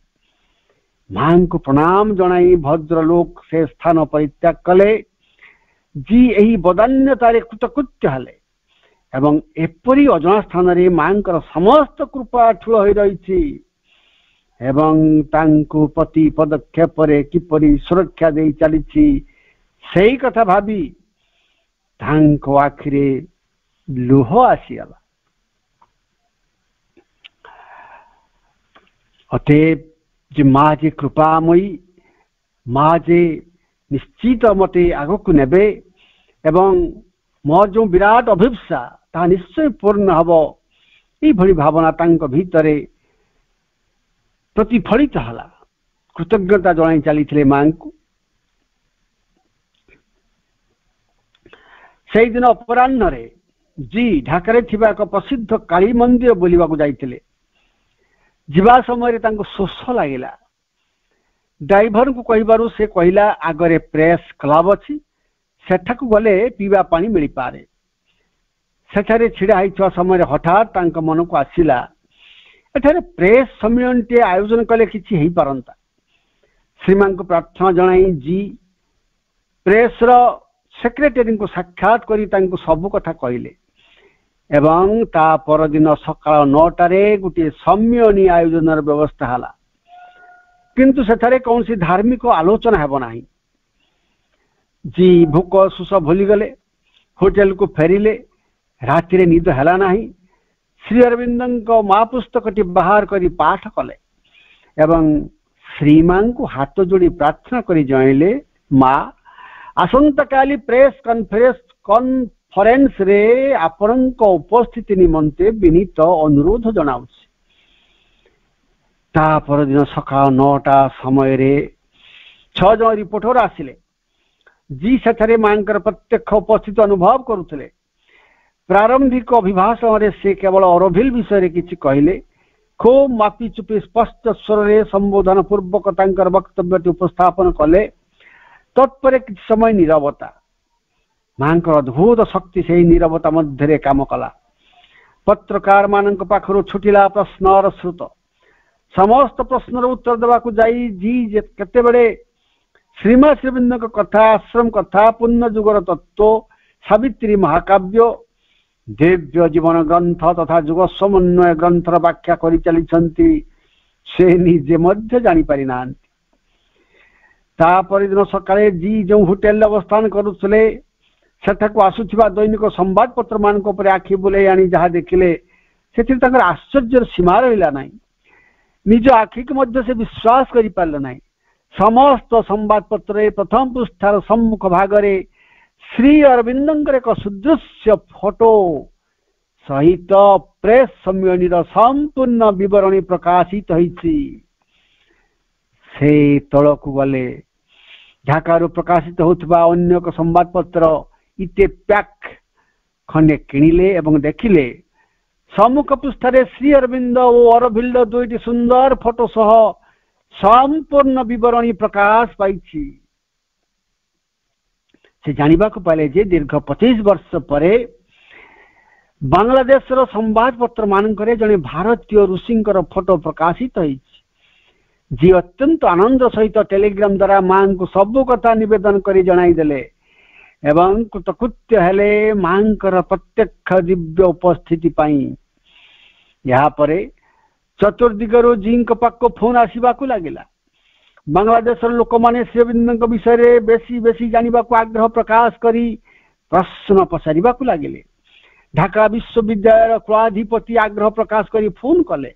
ମାଙ୍କୁ ପ୍ରଣାମ ଜଣାଇ ଭଦ୍ରଲୋକ ସେ ସ୍ଥାନ ପରିତ୍ୟାଗ କଲେ। ଜି ଏହି ବଦାନ୍ୟତାରେ କୃତକୃତ୍ୟ ହେଲେ ଏବଂ ଏପରି ଅଜଣା ସ୍ଥାନରେ ମାଙ୍କର ସମସ୍ତ କୃପା ଠୁଳ ହୋଇ ରହିଛି ଏବଂ ତାଙ୍କୁ ପ୍ରତି ପଦକ୍ଷେପରେ କିପରି ସୁରକ୍ଷା ଦେଇ ଚାଲିଛି ସେଇ କଥା ଭାବି ତାଙ୍କ ଆଖିରେ ଲୁହ ଆସିଗଲା। ଅତଏବ ଯେ ମା ଯେ କୃପାମୟୀ, ମା ଯେ ନିଶ୍ଚିତ ମତେ ଆଗକୁ ନେବେ ଏବଂ ମୋର ଯେଉଁ ବିରାଟ ଅଭିପ୍ସା ତାହା ନିଶ୍ଚୟ ପୂର୍ଣ୍ଣ ହେବ, ଏଇଭଳି ଭାବନା ତାଙ୍କ ଭିତରେ ପ୍ରତିଫଳିତ ହେଲା। କୃତଜ୍ଞତା ଜଣାଇ ଚାଲିଥିଲେ ମାଙ୍କୁ। ସେଇଦିନ ଅପରାହ୍ନରେ ଜି ଢାକାରେ ଥିବା ଏକ ପ୍ରସିଦ୍ଧ କାଳୀ ମନ୍ଦିର ବୁଲିବାକୁ ଯାଇଥିଲେ। ଯିବା ସମୟରେ ତାଙ୍କୁ ଶୋଷ ଲାଗିଲା। ଡ୍ରାଇଭରଙ୍କୁ କହିବାରୁ ସେ କହିଲା, ଆଗରେ ପ୍ରେସ୍ କ୍ଲବ ଅଛି, ସେଠାକୁ ଗଲେ ପିଇବା ପାଣି ମିଳିପାରେ। ସେଠାରେ ଛିଡ଼ା ହୋଇଥିବା ସମୟରେ ହଠାତ୍ ତାଙ୍କ ମନକୁ ଆସିଲା, ଏଠାରେ ପ୍ରେସ୍ ସମ୍ମିଳନୀଟିଏ ଆୟୋଜନ କଲେ କିଛି ହେଇପାରନ୍ତା। ଶ୍ରୀମାଙ୍କୁ ପ୍ରାର୍ଥନା ଜଣାଇ ଜି ପ୍ରେସର ସେକ୍ରେଟାରୀଙ୍କୁ ସାକ୍ଷାତ କରି ତାଙ୍କୁ ସବୁ କଥା କହିଲେ ଏବଂ ତା ପରଦିନ ସକାଳ 9ଟାରେ ଗୋଟିଏ ସମ୍ମିଳନୀ ଆୟୋଜନର ବ୍ୟବସ୍ଥା ହେଲା। କିନ୍ତୁ ସେଠାରେ କୌଣସି ଧାର୍ମିକ ଆଲୋଚନା ହେବ ନାହିଁ। ଜି ଭୋକ ଶୋଷ ଭୁଲିଗଲେ, ହୋଟେଲକୁ ଫେରିଲେ। ରାତିରେ ନିଦ ହେଲା ନାହିଁ। ଶ୍ରୀ ଅରବିନ୍ଦଙ୍କ ମା ପୁସ୍ତକଟି ବାହାର କରି ପାଠ କଲେ ଏବଂ ଶ୍ରୀମାଙ୍କୁ ହାତ ଯୋଡ଼ି ପ୍ରାର୍ଥନା କରି ଜଣାଇଲେ, ମା ଆସନ୍ତାକାଲି ପ୍ରେସ୍ କନଫରେନ୍ସରେ ଆପଣଙ୍କ ଉପସ୍ଥିତି ନିମନ୍ତେ ବିନୀତ ଅନୁରୋଧ ଜଣାଉଛି। ତା ପରଦିନ ସକାଳ 9ଟା ସମୟରେ 6 ଜଣ ରିପୋର୍ଟର ଆସିଲେ। जी सेठारे मांकर प्रत्यक्ष उपस्थित अनुभव करुले। प्रारंभिक अभिभाषण से केवल अरोभिल विषय किसी कहले, खूब मापी चुपी स्पष्ट स्वर में संबोधन पूर्वक तांकर वक्तव्य उपस्थापन कले। तत्पर किसी समय नीरवता, मांकर अद्भुत शक्ति से नीरवता मध्य काम कला। पत्रकार मान पाखर छुटिला प्रश्न और श्रुत समस्त प्रश्न उत्तर देवाक जाई जी केते बड़े श्रीमा श्रीबिंद कथा, आश्रम कथा, पुण्य जुगर तत्व, सावित्री महाकाव्य, दिव्य जीवन ग्रंथ तथा जुग समन्वय ग्रंथर व्याख्या कर चली से निजे मध्य जानी पारि नांती। दिन सकाळे जी जो होटेल अवस्थान करुले सेठाकु आसुथिबा दैनिक संवाद पत्र मानक उपरे आखि बुलाई आनी जहाँ देखिले सेथिर तांकर आश्चर्यर सीमा रहिला नाही। निज आखि के मध्य से विश्वास करि पारले नाही। समस्त संवाद पत्र प्रथम पृष्ठार सम्मुख भागरे श्री अरविंदंकर एक सुदृश्य फोटो सहित प्रेस सम्मेलन संपूर्ण विवरणी प्रकाशित होइछि। से तलकु गले ढाकारु प्रकाशित होउथबा अन्य एक संवाद पत्र इते पैक खंडे किणिले एवं देखिले सम्मुख पृष्ठारे श्री अरविंद और अरविंद दुईटी सुंदर फोटो सह संपूर्ण विवरणी प्रकाश पाइछि। से जानिबा को पाले जे दीर्घ 25 वर्ष परे बांग्लादेश संवाद पत्र मानकरे जने भारतीय ऋषिंकर फोटो प्रकाशित होइछि। जी अत्यंत आनंद सहित टेलीग्राम द्वारा मां को सब कथा निवेदन करी जणाई देले एवं कृतकृत्य हेले मांकर प्रत्यक्ष दिव्य उपस्थिति पाई। यहाँ परे चतुर्दिगरु जी पाक फोन आसवाक लगिला। बांग्लादेश लोक माने श्रीअरविंद विषय में बेसी बेसी जानिबा को आग्रह प्रकाश करी प्रश्न पचारिबा लगिले। ढाका विश्वविद्यालय कुलाधिपति आग्रह प्रकाश करी फोन कले।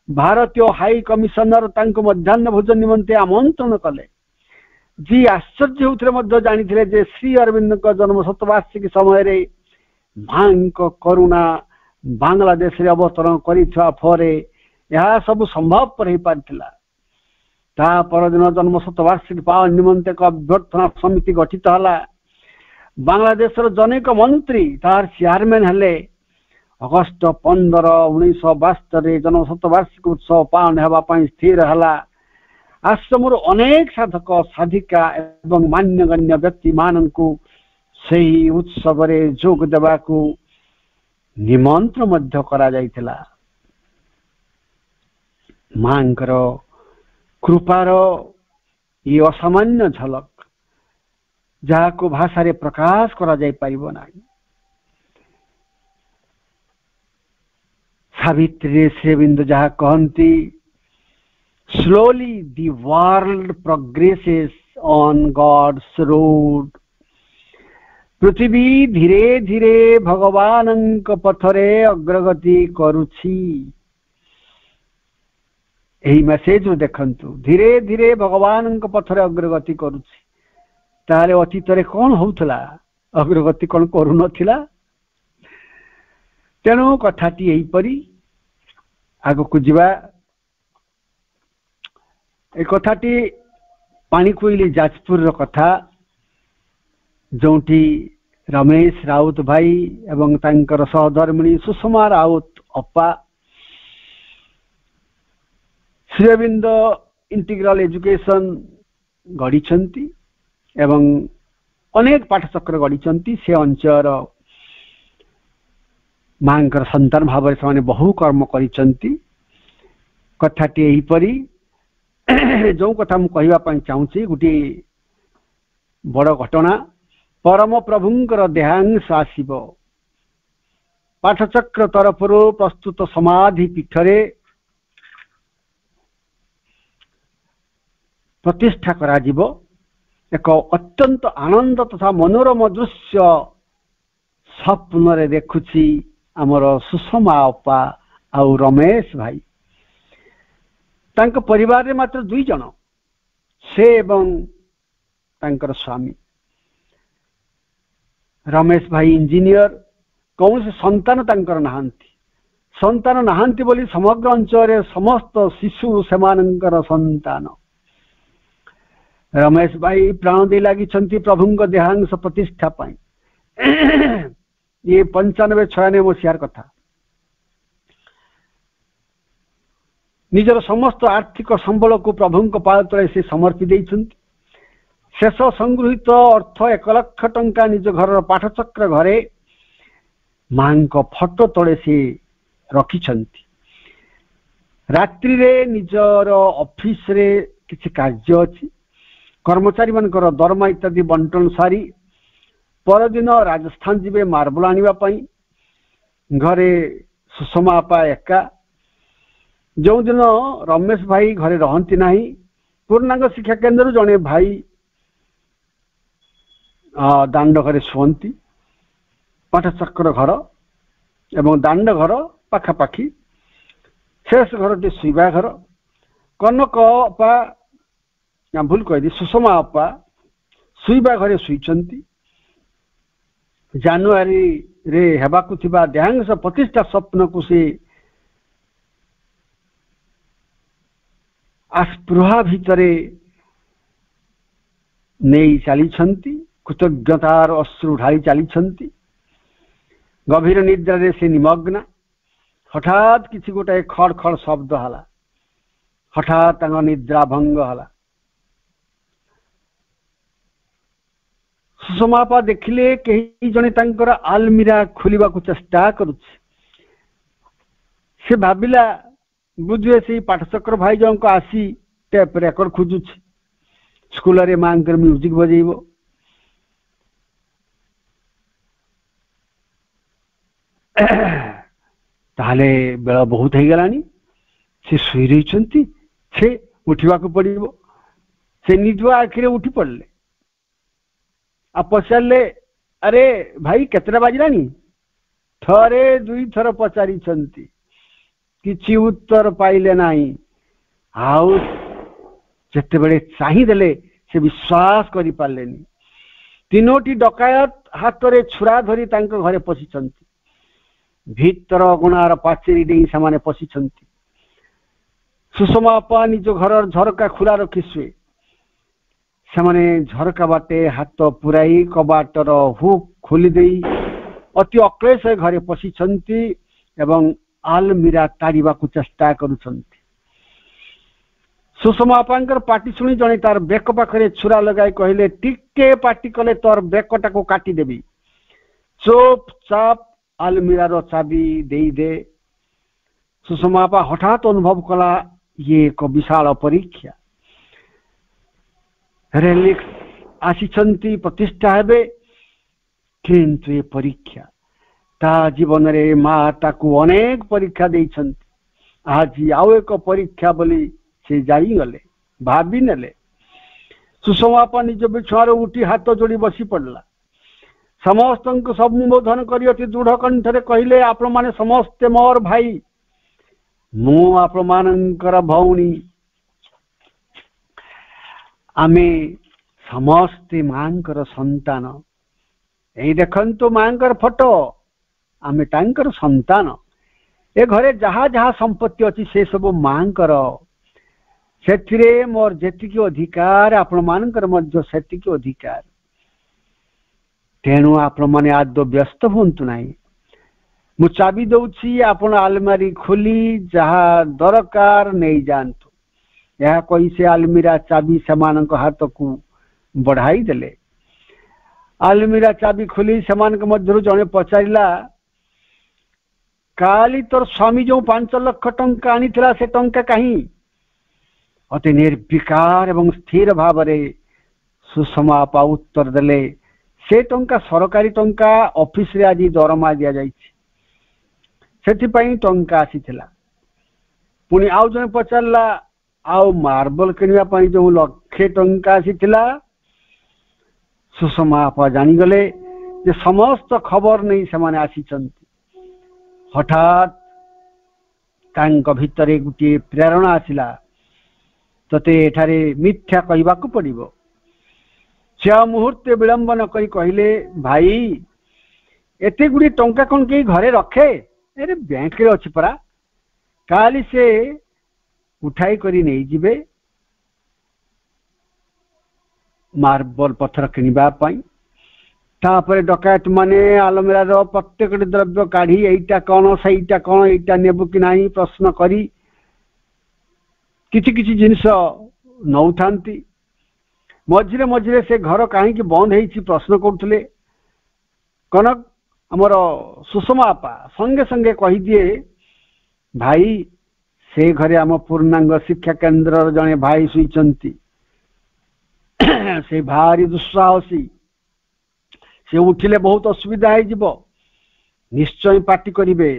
भारतीय हाई कमिशनर तांको मध्याह्न भोजन निमंते आमंत्रण कले। जी आश्चर्य होते जानी जे श्री अरविंद जन्म शतवार्षिकी समय मां करुणा बांग्लादेश अवतरण करे यह सब संभवपर हो पारिथिला। ता परदिन जन्म शतवार्षिकी पालन निमंते एक अभ्यर्थना समिति गठित हला। बांग्लादेश जनेक मंत्री तार चेयरमैन हेले। अगस्ट 15, 1972 जन्म शतवार्षिकी उत्सव पालन होगा स्थिर है। आश्रम अनेक साधक साधिका एवं मान्यगण्य व्यक्ति माननकु सही उत्सव जोग देवाकू निमंत्रण मध्य करा जाइथिला। मांकर कृपार ये असामान्य झलक जहाँ को भाषा रे प्रकाश करा जाई परिबो नाही। सावित्री श्रीअरविंद जहाँ कहती slowly the world progresses on God's road। पृथ्वी धीरे धीरे भगवानंक पथरे अग्रगति करुछि। यही मेसेज देखंतु धीरे धीरे भगवानंक पथरे अग्रगति करुछि। ताले अतीत रे कौन होउथला अग्रगति कौन करू नथिला। तेणु कथाटी यही परी आगकु जिबा। ए कथाटी पानीकोइली जाजपुर कथा जोटी रमेश राउत भाई एवं तांकर सहधर्मिणी सुषमा राउत अप्पा श्रीअरविंद इंटीग्रल एजुकेशन गढ़ी एवं अनेक पाठचक्र गढ़ी। से अंचल मांकर संतान भाव से बहु कर्म करिसंती। कथाटी यही परी जो कथा मु कहवाई चाहूँगी गोटे बड़ घटना परम प्रभुंकर देहांश आसीब। पाठचक्र तरफ प्रस्तुत समाधि पीठरे प्रतिष्ठा करा जिवो। एक अत्यंत आनंद तथा मनोरम दृश्य स्वप्न रे देखुची आमर सुषमा अप्पा आउ रमेश भाई। तांको परिवार रे मात्र 2 जन से एवं तांकर स्वामी। रमेश भाई इंजीनियर कौन से संतान तांकर नहांती। संतान नहांती बोली समग्र अंचल समस्त शिशु सेमानंकर संतान। रमेश भाई प्राण दे लगी प्रभु देहांश प्रतिष्ठा पाई। ये 95-96 मसीहार कथा। निजर समस्त आर्थिक संबल को प्रभु पाद तले से समर्पी देइछन्ति। शेष संगृहित अर्थ 1 लाख टंका निज घर पाठचक्र घरे मां को फोटो तले से रखिछन्ति। रात्रि रे निजर ऑफिस रे किछि कार्य अछि, कर्मचारी मानकर दरमा इत्यादि बंटन सारी परदिन राजस्थान जीवे मार्बल आनिबा पई। घरे सुषमा आपा एका। जो दिन रमेश भाई घरे रहंती नाही, पूर्णांग शिक्षा केंद्र जने भाई दांड घरे शुअंती। पाठचक्र घर एवं दांड घर पाखापाखी। शेष घर टे शुवा घर। कनक अपा भूल कही सुषमा अपा शुवा घरे शुईचंती। जानुआरी रे हेबाकु थिबा देहांश प्रतिष्ठा स्वप्न को से आस्पृहा भितरे नहीं चली। कृतज्ञतार अश्रु ढाली चली। गभीर निद्रा रे से निमग्न। हठात किसी गोटे खड़ खड़ शब्द हला। हठात निद्रा भंग हला। सुषमापा देखिले कहीं जने तांकर आलमीरा खोलिबा को चेष्टा करुछि। से भाबिला बुझे से पाठचक्र भाई जन को आसी टेप रेकर्ड खोजुछि। स्कूल रे मांकर म्यूजिक बजेइबो। ताले बेला बहुत हो गलानी। से शुई रही से उठा पड़ो। से निजुआ आखिरे उठी पड़े। आ पचारे अरे भाई केतटा बाजिलानी? थरे दुई थर पचारि किछि उत्तर पाइले नाही। आउ जेते बेले चाहिदेले से विश्वास करि पारलेनी। 3टी डकायत हाथ रे छुरा धरी तांको घरे पशिछंती। भीतर अगणार पाचेरी डेई समाने पशिछंती। सुषमा अपा निज घर झरका खुला रखी शुए। सेमाने झरका बाटे हाथ पुराई कबाटर हुक खोली देई अति अक्लेश घरे पशिछंती एवं आलमीरा तारिबा को चेष्टा करुछंती। सुषमा अपांकर पाटी सुनी जने तार बेक पाखरे छुरा लगाई कहले टिके पाटी कले तोर बेकटा को काटी देबी। चुप चाप आलमीरा रो चाबी देई दे। सुषमा अपा हठात अनुभव कला ये एक विशाल परीक्षा। रेलिक्स आसीछंती प्रतिष्ठा हेबे किंतु ये परीक्षा ता जीवन रे माँ ताकू अनेक परीक्षा देइछंती। आज आउ एक परीक्षा बोली से जाई गले भाभी नेले। सुषमा अपा निज बिछुआर उठी हाथ जोड़ी बसी पड़ला। समस्त संबोधन करी अति दृढ़ कंठरे कहले आपण माने समस्ते मोर भाई, मु आपण मानकर भौणी। आमे समस्ते मांकर संतान। एई देखंतु मांकर फोटो। आमे तांकर संतान। ए घरे जहा जहा संपत्ति अछि से सब मांकर। सेथिरे मोर जेतिकी अधिकार आपण मानकर मध्य सेतिकी अधिकार। तेणु आपण माने आदो व्यस्त हुंतु नाही। मु चाबी दउछि आपण आलमारी खोली जहा दरकार नहीं जानतु। यह कही से आलमीरा चाबी सेमानक हाथ को बढ़ाई देले। आलमीरा चाबी खोली सेमानक मध्यरु जने पचारिला काली तोर स्वामी जो 5 लाख टंका आनीथिला से टंका कहीं? अति निर्विकार एवं स्थिर भाव रे सुषमा अपा उत्तर देले से टंका सरकारी टंका ऑफिस रे आज दरमा दिया जाइछि सेथि पई टंका आसीथिला। पुनी आउ जने पचारला आउ मार्बल किनिबा पई जो 1 लाख टंका आसीथिला। सुषमा अपा जानी गले जे समस्त खबर नहीं सेमाने आसीचंती। हठात तांको भितरे गुटी प्रेरणा आसिला तते एठारे मिथ्या कहबाकू पड़िबो। से मुहूर्ते विलंब न करी कहले भाई एते गुडी टंका कोन के घरे रखे? अरे बैंक रे अछि परा, काली से उठाई करी नहीं जिबे। मार्बल पत्थर किनिबा पाई तापर डकायत माने आलमेरार प्रत्येक द्रव्य काढ़ी एइटा कौन सहीटा कौन एइटा नेबु कि नाही प्रश्न करी किछि किछि जिनिस नौथांती मझिरे मझिरे से घर कहीं बंद होइछि प्रश्न करथले कनक हमर सुषमा आपा संगे संगे कहि दिए भाई से घरे आम पूर्णांग शिक्षा केन्द्र जने भाई सुइचंती से भारी दुस्साहसी से उठिले बहुत असुविधा हो निश्चय पार्टी करिवे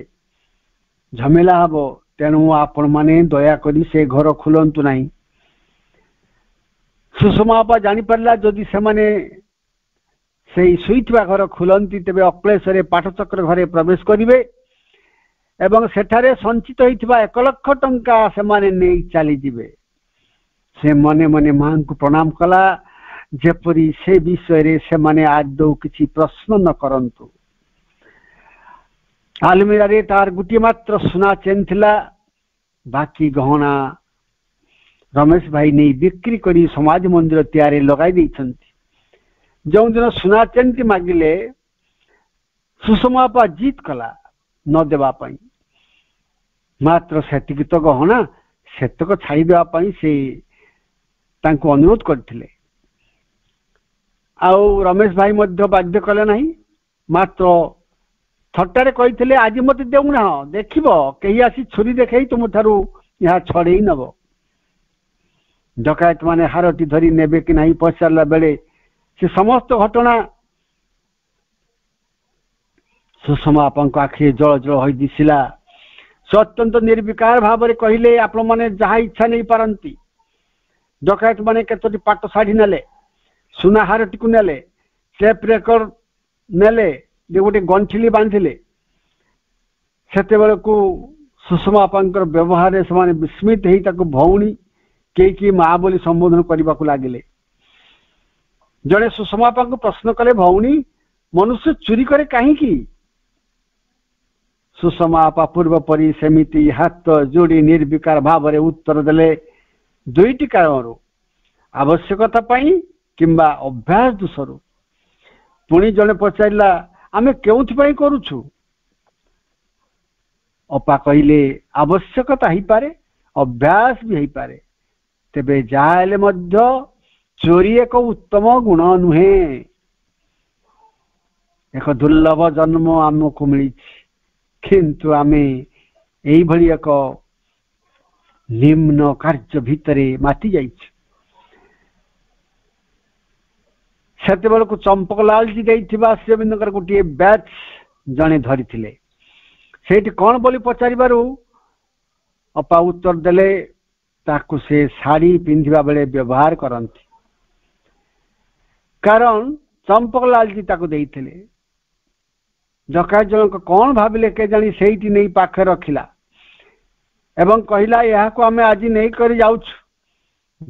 झमेला हबो तेणु आपण माने दया करी से घर खुलंतु नाही सुषमा आपा जानी परला जदि से माने से सुइतवा घर खुलंती तेबे अक्लेशरे पाठचक्र घरे प्रवेश करिवे एवं सेठारे संचित होइतबा 1 लाख टंका से माने नै चली जिवे से मने मने मां को प्रणाम कला जेपरी से विषय रे से माने आदौ किछि प्रश्न न करंतु आलमीरा रे तार गुटी मात्र सुना चेन थिला बाकी गहना रमेश भाई नहीं बिक्री करी समाज मंदिर तैयारी लगाई दैछंती जो दिन सुना चेनती मागिले सुषमा आपा जीत कला न देवा पाई मात्र सेतिक तो गहना सेतक छाड़ी देवा पाई से तांको अनुरोध करथिले आउ रमेश भाई मध्य बाध्य कले नहीं मात्र थट्टारे कहिथिले आज मते देउ ना देखिबो केही आसी छुरी देखै तुम थारु यहाँ छड़े नब डकायत माने हारटी धरी नेबे कि नहीं पचारला बेले से समस्त घटना सुषमा आपंक आखि जल जल होई दिसिला से अत्यंत निर्विकार भाव में कहले आपण माने जहा इच्छा नहीं पारंती डकायत माने केतोटी पाट साड़ी नेले सुना हारटी को नेले टेप रेकर्ड नेले गोटे गंठिली बांधिले सेते बेले को सुषमा आपंकर व्यवहार से विस्मित ही ताको भौणी के माँ बोली संबोधन करने को लगिले जड़े सुषमा आपा को प्रश्न कले भौणी मनुष्य चोरी करे कहीं सुषमा आपा पूर्व परी सेमिति हाथ जोड़ी निर्विकार भाव में उत्तर देले दुईटी कारण आवश्यकता पाई किंबा अभ्यास दोषरू पुणी जड़े पचारा आमे केउथि पई करूछु अपा कहले आवश्यकता ही पारे अभ्यास भी ही पारे तेबे जाले मध्य चोरी एक उत्तम गुण नुहे एक दुर्लभ जन्म आमको मिली किंतु आमे एई भली एक निम्न कार्य भितरे माति जाइछ सेते बेल को चंपकलाल जी देइथिबा श्रीबिंदकर गोटे बैच जने धरी थिले सेठी कौन बोली पचारिबारु अपा उत्तर देले ताकु से साड़ी पिंधिबा बेले व्यवहार करंती कारण चंपकलाल जी ताकु देइथिले जका जनक कौन भाबिले के जानी सेठी नहीं पाखे रखिला एवं कहिला यहा को आमे आज नहीं करि जाउछ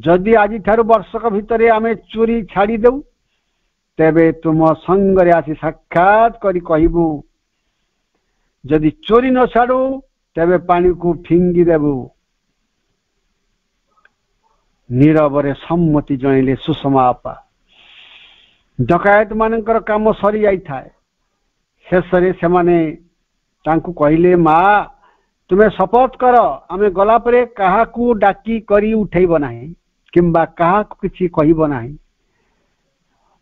जदि आज थारु वर्षक भितरे आमे चोरी छाड़ी देउ तेबे तुम संगरे आसी साक्षात करी कहबू जदि चोरी न छाड़ू तेबे पानी को फिंगी देबू नीरवरे सम्मति जनइले सुषमा आपा डकायत मानकर काम सरी जाई थाए शेषरे से माने तांकु कहले माँ तुम्हें शपथ कर आमे गला परे कहा को डाकी करी उठेब नाही किंबा कहा को किछि कहब नाही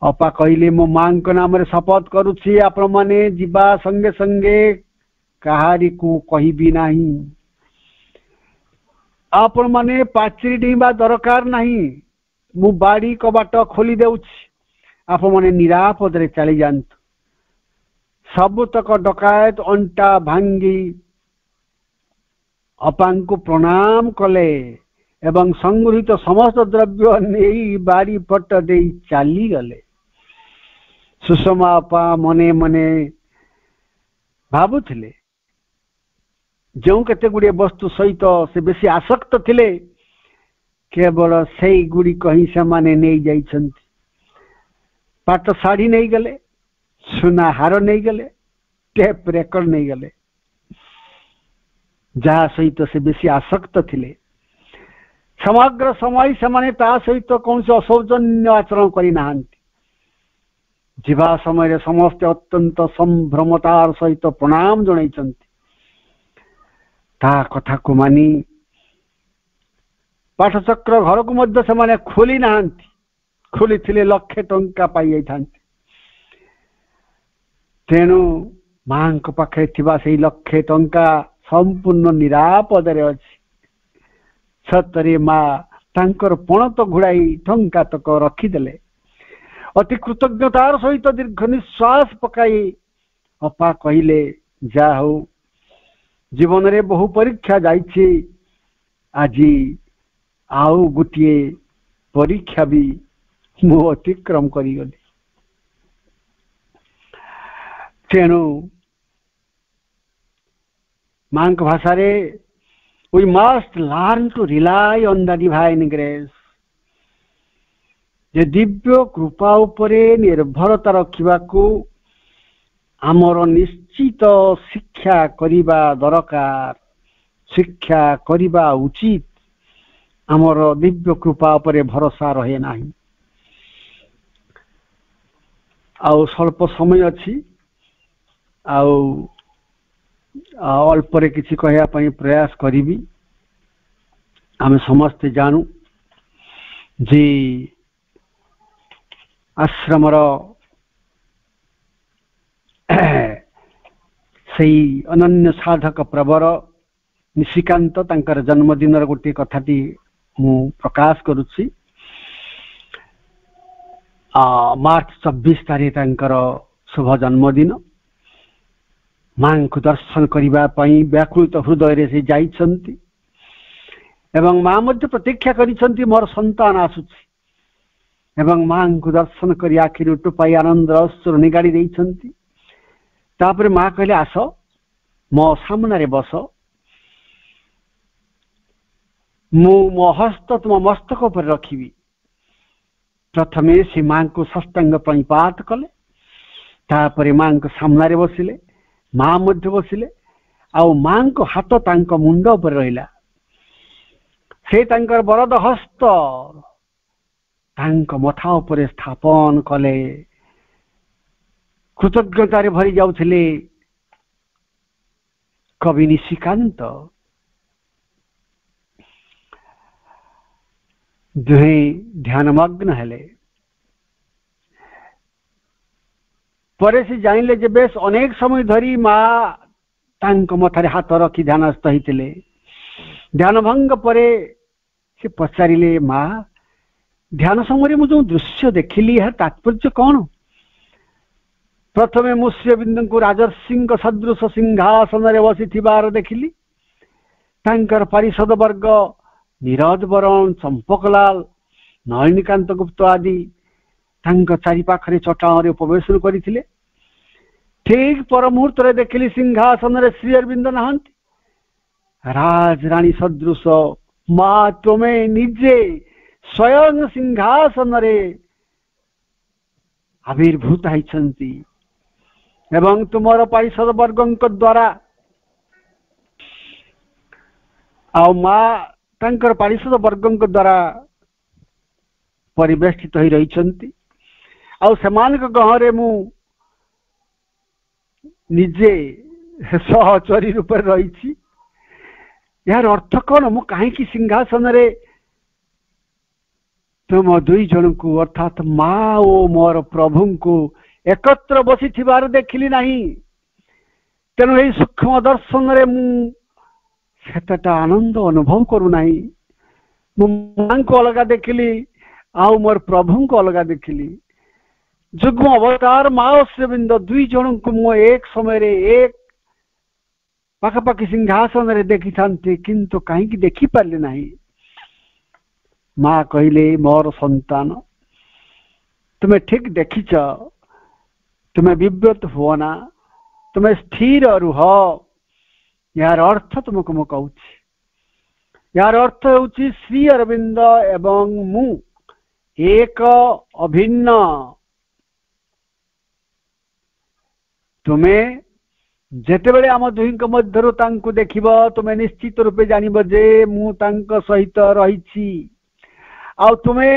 अपा कहले मो मां को नाम रे शपथ करूछि आपण माने जीवा संगे संगे कहारी को कहबी नाही आपण माने पाचरी डीबा दरकार नहीं मु बाड़ी कबाट खोली देउछि आपण माने निरापद रे चली जांत सब तक डकायत अंटा भांगी अपां को प्रणाम कले एवं संग्रहित समस्त द्रव्य नहीं बाड़ी पट दे चली गले सुषमा आपा मने मने भाबुथिले जो केते गुड़े वस्तु सहित से बेसी आसक्त थिले केवल सेई गुड़ी कहीं से माने नहीं जाइछंती पाट साड़ी नहीं गले सुना हार नहीं गले टेप रेकर्ड नहीं गले जहा सहित से बेसी आसक्त थिले समग्र समय से ता सहित कौन असौजन्य आचरण करना जीवा समय समस्ते अत्यंत संभ्रमतार सहित प्रणाम जन कथा को मानी पाठचक्र घर को मध्य से खोली ना खोली थे लक्षे टंका पाई तेणु मां पाखे से लक्षे टंका संपूर्ण निरापदे अच्छी सतरे माँ तांकर पणत घुड़ाई टंका तक रखीदे अति कृतज्ञतार सहित दीर्घ निश्वास पकाई अपा कहले जा हो जीवन रे बहु परीक्षा जाइछे आज आउ गोटे परीक्षा भी मु अतिक्रम करिगली तेणु मां भाषा रे we must learn to rely on the divine grace जे दिव्य कृपा उपरे निर्भरता रखा आमर निश्चित शिक्षा करिबा दरकार शिक्षा करिबा उचित आमर दिव्य कृपा उपरे भरोसा रहे नाही आउ स्वल्प समय अच्छी आउ अल्परे किसी कहया पई प्रयास करिबी आमे समस्ते जानू जे आश्रमर सही अनन्य साधक प्रवर निशिकांत तांकर जन्मदिन गोटे कथाटी मु प्रकाश करुछि मार्च 24 तारिख तांकर शुभ जन्मदिन मां को दर्शन करने व्याकुलित हृदय से जाइछन्ति एवं मां मध्य प्रतीक्षा करिछन्ति मोर संतान आसुछि एवं मां को दर्शन करी आखिर टुपाई आनंद अश्रु निगाड़ी देइछन्ति तापर मां कहले आस मो सामने बस मु मो हस्त तुम मस्तक पर रखिबी प्रथमे से मां को साष्टांग प्रणिपात कले तापर मां को सामने बसिले मां मध्य बसिले आउ मां को हाथ तांक मुंड पर रहिला से तांकर बरद हस्त तांक मथा उपरे स्थापन कले कृतज्ञतारे भरी जाउथिले कवि निशिकांत दुहे ध्यानमग्न हेले परे से जानिले जे बेस अनेक समय धरी माँ तांक मथारे हाथ रखी ध्यानस्थ होइतिले ध्यान भंग परे से पचारिले माँ ध्यान समय मु जो दृश्य देखिली यार तात्पर्य कौन प्रथमे मुष्यबिंदु को राजर्षि सदृश सिंहासन रे बसी देखिली तांकर पारिषद वर्ग नीरज बरण चंपकलाल नलिनीकांत गुप्त आदि तांक चारि पाखरे चटाण उपवेशन करथिले ठीक पर मुहूर्त रे देखिली सिंहासन रे श्री अरविंद नहांती राज रानी सदृश माँ तुमे निजे स्वयं सिंहासन रे आविर्भूत होइछन्ति एवं तुमर पारिषद वर्गଙ୍କ द्वारा आ माँ तांकर पारिषद वर्गଙ୍କ द्वारा परिवेष्टित हो रही आउ सेमानक गहरे मु निजे सहचरी रूप रही यार अर्थ कौन मु कहीं सिंहासन रे तुम दुई जन को अर्थात माँ ओ मोर प्रभु को एकत्र बसी थिबार देखिली नहीं तेणु यही सूक्ष्म दर्शन रे मु सेतटा आनंद अनुभव करू नहीं मु मां को अलगा देखिली आउ मोर प्रभु को अलगा देखिली जुग्म अवतार माँ श्रीबिंद दुई जन को मु एक समय रे एक पाखापाखि सिंहासन रे देखी थांती किंतु कहीं देखी पारे नहीं माँ कहले मोर संतान तुम्हें ठीक देखीच तुम्हें विव्रत हुआ ना तुम्हें स्थिर रुह यार अर्थ तुमको मु कहूँ यार अर्थ होची श्री अरविंद एवं मु एक अभिन्न तुम्हें ଯେତେବେଳେ ଆମ ଦୁହିଁଙ୍କ ମଧ୍ୟରୁ ତାଙ୍କୁ ଦେଖିବ ତୁମେ ନିଶ୍ଚିତ ରୂପେ ଜାଣିବ ଯେ ମୁଁ ତାଙ୍କ ସହିତ ରହିଛି, ଆଉ ତୁମେ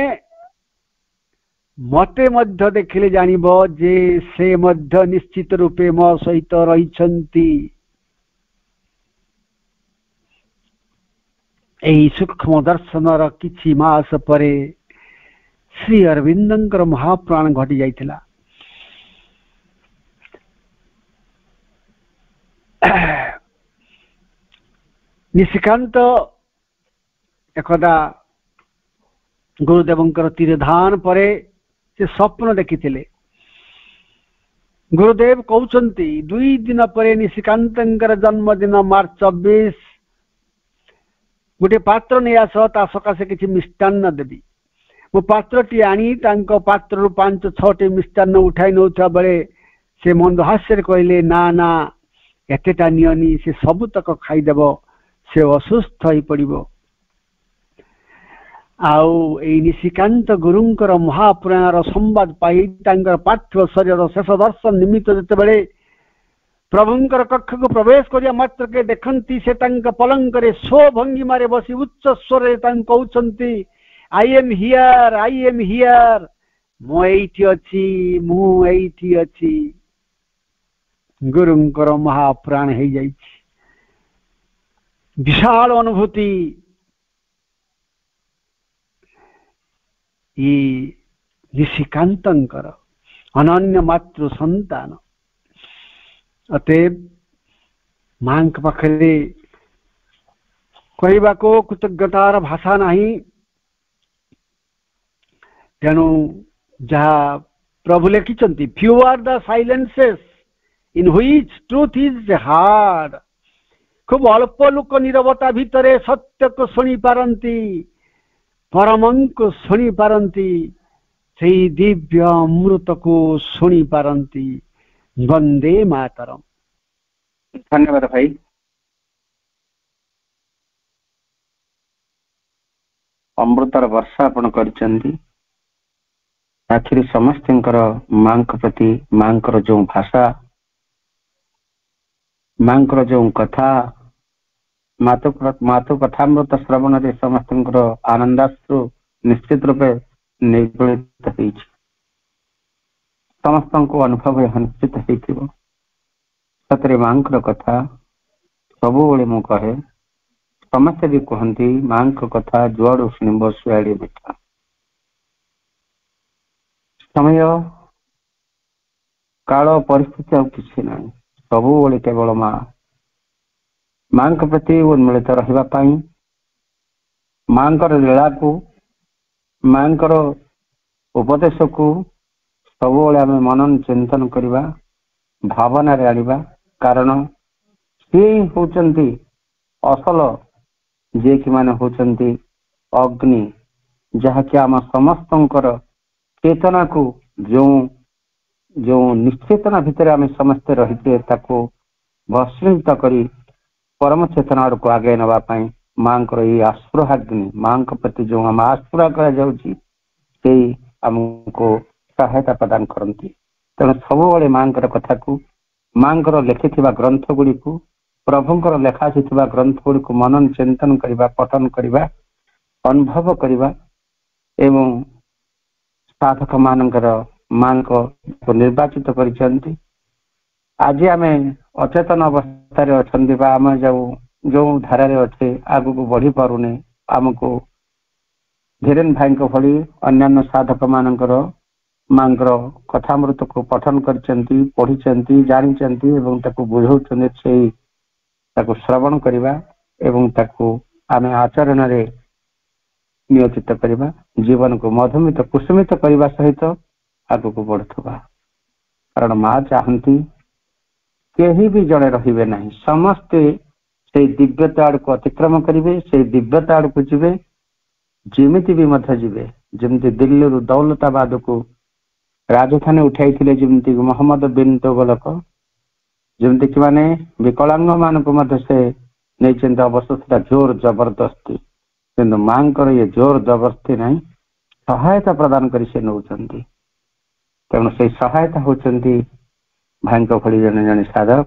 ମତେ ମଧ୍ୟ ଦେଖିଲେ ଜାଣିବ ଯେ ସେ ମଧ୍ୟ ନିଶ୍ଚିତ ରୂପେ ମୋ ସହିତ ରହିଛନ୍ତି। ଏହି ସୂକ୍ଷ୍ମ ଦର୍ଶନର କିଛି ମାସ ପରେ ଶ୍ରୀ ଅରବିନ୍ଦଙ୍କର ମହାପ୍ରାଣ ଘଟି ଯାଇଥିଲା। ନିଶିକାନ୍ତ ଏକଦା ଗୁରୁଦେବଙ୍କର ତିରୋଧାନ ପରେ ସେ ସ୍ୱପ୍ନ ଦେଖିଥିଲେ। ଗୁରୁଦେବ କହୁଛନ୍ତି 2 ଦିନ ପରେ ନିଶିକାନ୍ତଙ୍କର ଜନ୍ମଦିନ ମାର୍ଚ୍ଚ 24, ଗୋଟେ ପାତ୍ର ନେଇ ଆସ, ତା ସକାଶେ କିଛି ମିଷ୍ଟାନ୍ନ ଦେବି। ମୁଁ ପାତ୍ରଟି ଆଣି ତାଙ୍କ ପାତ୍ରରୁ 5-6ଟି ମିଷ୍ଟାନ୍ନ ଉଠାଇ ନେଉଥିବା ବେଳେ ସେ ମନ୍ଦ ହାସ୍ୟରେ କହିଲେ, ନା ନା ଏତେଟା ନିଅନି, ସେ ସବୁତକ ଖାଇଦେବ, ସେ ଅସୁସ୍ଥ ହୋଇପଡ଼ିବ। ଆଉ ଏଇ ନିଶିକାନ୍ତ ଗୁରୁଙ୍କର ମହାପୁରାଣର ସମ୍ବାଦ ପାଇ ତାଙ୍କର ପାର୍ଥିବ ଶରୀରର ଶେଷ ଦର୍ଶନ ନିମିତ୍ତ ଯେତେବେଳେ ପ୍ରଭୁଙ୍କର କକ୍ଷକୁ ପ୍ରବେଶ କରିବା ମାତ୍ରକେ ଦେଖନ୍ତି ସେ ତାଙ୍କ ପଲଙ୍କରେ ସ୍ୱଭଙ୍ଗିମାରେ ବସି ଉଚ୍ଚ ସ୍ୱରରେ ତାଙ୍କୁ କହୁଛନ୍ତି, ଆଇ ଏମ୍ ହିୟର, ମୁଁ ଏଇଠି ଅଛି, ମୁଁ ଏଇଠି ଅଛି। ଗୁରୁଙ୍କର ମହାପ୍ରାଣ ହେଇଯାଇଛି। ବିଶାଳ ଅନୁଭୂତି। ଇ ନିଶିକାନ୍ତଙ୍କର ଅନନ୍ୟ ମାତୃ ସନ୍ତାନ। ଅତଏବ ମାଙ୍କ ପାଖରେ କହିବାକୁ କୃତଜ୍ଞତାର ଭାଷା ନାହିଁ। ତେଣୁ ଯାହା ପ୍ରଭୁ ଲେଖିଛନ୍ତି, few are the silences in which truth is heard। খুব অল্প লোক নীরবতা ভিতরে সত্যକୁ ଶୁଣିପାରନ୍ତି, ପରମଙ୍କୁ ଶୁଣିପାରନ୍ତି, ସେଇ ଦିବ୍ୟ ଅମୃତକୁ ଶୁଣିପାରନ୍ତି। ବନ୍ଦେ ମାତରମ୍। ଧନ୍ୟବାଦ ଭାଇ। ଅମୃତର ବର୍ଷା ଆପଣ କରିଛନ୍ତି। ଆଖିରେ ସମସ୍ତଙ୍କର ମାଙ୍କ ପ୍ରତି ମାଙ୍କର ଯୋଉ ଭାଷା, ମାଙ୍କର ଯୋଉ କଥା, ମାତୃ କଥାମୃତ ଶ୍ରବଣରେ ସମସ୍ତଙ୍କର ଆନନ୍ଦାଶ୍ରୁ ନିଶ୍ଚିତ ରୂପେ ନିଗଳିତ ହେଇଛି। ସମସ୍ତଙ୍କୁ ଅନୁଭବ ନିଶ୍ଚିତ ହେଇଥିବ। ସତରେ ମାଙ୍କର କଥା ସବୁବେଳେ ମୁଁ କହେ, ସମସ୍ତେ ବି କୁହନ୍ତି ମାଙ୍କ କଥା ଯୁଆଡୁ ଶୁଣିବ ସୁଆଡେ ମିଠା। ସମୟ କାଳ ପରିସ୍ଥିତି ଆଉ କିଛି ନାହିଁ, ସବୁବେଳେ କେବଳ ମାଙ୍କ ପ୍ରତି ଉନ୍ମିଳିତ ରହିବା ପାଇଁ, ମାଙ୍କର ଲୀଳାକୁ, ମାଙ୍କର ଉପଦେଶକୁ ସବୁବେଳେ ଆମେ ମନନ ଚିନ୍ତନ କରିବା, ଭାବନାରେ ଆଣିବା। କାରଣ ସିଏ ହଉଛନ୍ତି ଅସଲ, ଯିଏକି ମାନେ ହଉଛନ୍ତି ଅଗ୍ନି, ଯାହାକି ଆମ ସମସ୍ତଙ୍କର ଚେତନାକୁ ଯୋଉ ନିଶ୍ଚେତନା ଭିତରେ ଆମେ ସମସ୍ତେ ରହିଛେ ତାକୁ ଭସ୍ମିତ କରି ପରମ ଚେତନା ଆଡକୁ ଆଗେଇ ନେବା ପାଇଁ ମାଙ୍କର ଏଇ ଆସ୍ପୃହାଗ୍ନି, ମାଙ୍କ ପ୍ରତି ଯୋଉ ଆମ ଆସ୍ପୃହା କରାଯାଉଛି, ସେଇ ଆମକୁ ସହାୟତା ପ୍ରଦାନ କରନ୍ତି। ତେଣୁ ସବୁବେଳେ ମାଙ୍କର କଥାକୁ, ମାଙ୍କର ଲେଖିଥିବା ଗ୍ରନ୍ଥ ଗୁଡିକୁ, ପ୍ରଭୁଙ୍କର ଲେଖା ଆସିଥିବା ଗ୍ରନ୍ଥ ଗୁଡିକୁ ମନନ ଚିନ୍ତନ କରିବା, ପଠନ କରିବା, ଅନୁଭବ କରିବା ଏବଂ ସାଧକ ମାନଙ୍କର ମାଙ୍କ ନିର୍ବାଚିତ କରିଛନ୍ତି। ଆଜି ଆମେ ଅଚେତନ ଅବସ୍ଥାରେ ଅଛନ୍ତି ବା ଆମେ ଯୋଉ ଧାରାରେ ଅଛେ ଆଗକୁ ବଢି ପାରୁନେ, ଆମକୁ ଧୀରେନ ଭାଇଙ୍କ ଭଳି ଅନ୍ୟାନ୍ୟ ସାଧକ ମାନଙ୍କର ମାଙ୍କର କଥାମୃତକୁ ପଠନ କରିଛନ୍ତି, ପଢିଛନ୍ତି, ଜାଣିଛନ୍ତି ଏବଂ ତାକୁ ବୁଝାଉଛନ୍ତି। ତାକୁ ଶ୍ରବଣ କରିବା ଏବଂ ତାକୁ ଆମେ ଆଚରଣରେ ନିୟୋଜିତ କରିବା, ଜୀବନକୁ ମଧୁମିତ କୁସୁମିତ କରିବା ସହିତ ଆଗକୁ ବଢୁଥିବା। କାରଣ ମା ଚାହାନ୍ତି କେହି ବି ଜଣେ ରହିବେ ନାହିଁ, ସମସ୍ତେ ସେଇ ଦିବ୍ୟତା ଆଡକୁ ଅତିକ୍ରମ କରିବେ, ସେଇ ଦିବ୍ୟତା ଆଡକୁ ଯିବେ, ଯେମିତି ବି ମଧ୍ୟ ଯିବେ। ଯେମିତି ଦିଲ୍ଲୀରୁ ଦୌଲତାବାଦକୁ ରାଜଧାନୀ ଉଠାଇଥିଲେ ଯେମିତି ମହମ୍ମଦ ବିନ୍ ତୁଗଲକ, ଯେମିତିକି ମାନେ ବିକଳାଙ୍ଗ ମାନଙ୍କୁ ମଧ୍ୟ ସେ ନେଇଛନ୍ତି, ଅବଶ୍ୟ ସେଟା ଜୋର ଜବରଦସ୍ତି, କିନ୍ତୁ ମାଙ୍କର ଇଏ ଜୋର ଜବରଦସ୍ତି ନାହିଁ, ସହାୟତା ପ୍ରଦାନ କରି ସେ ନେଉଛନ୍ତି। ତେଣୁ ସେଇ ସହାୟତା ହଉଛନ୍ତି ଭାଇଙ୍କ ଭଳି ଜଣେ ଜଣେ ସାଧକ।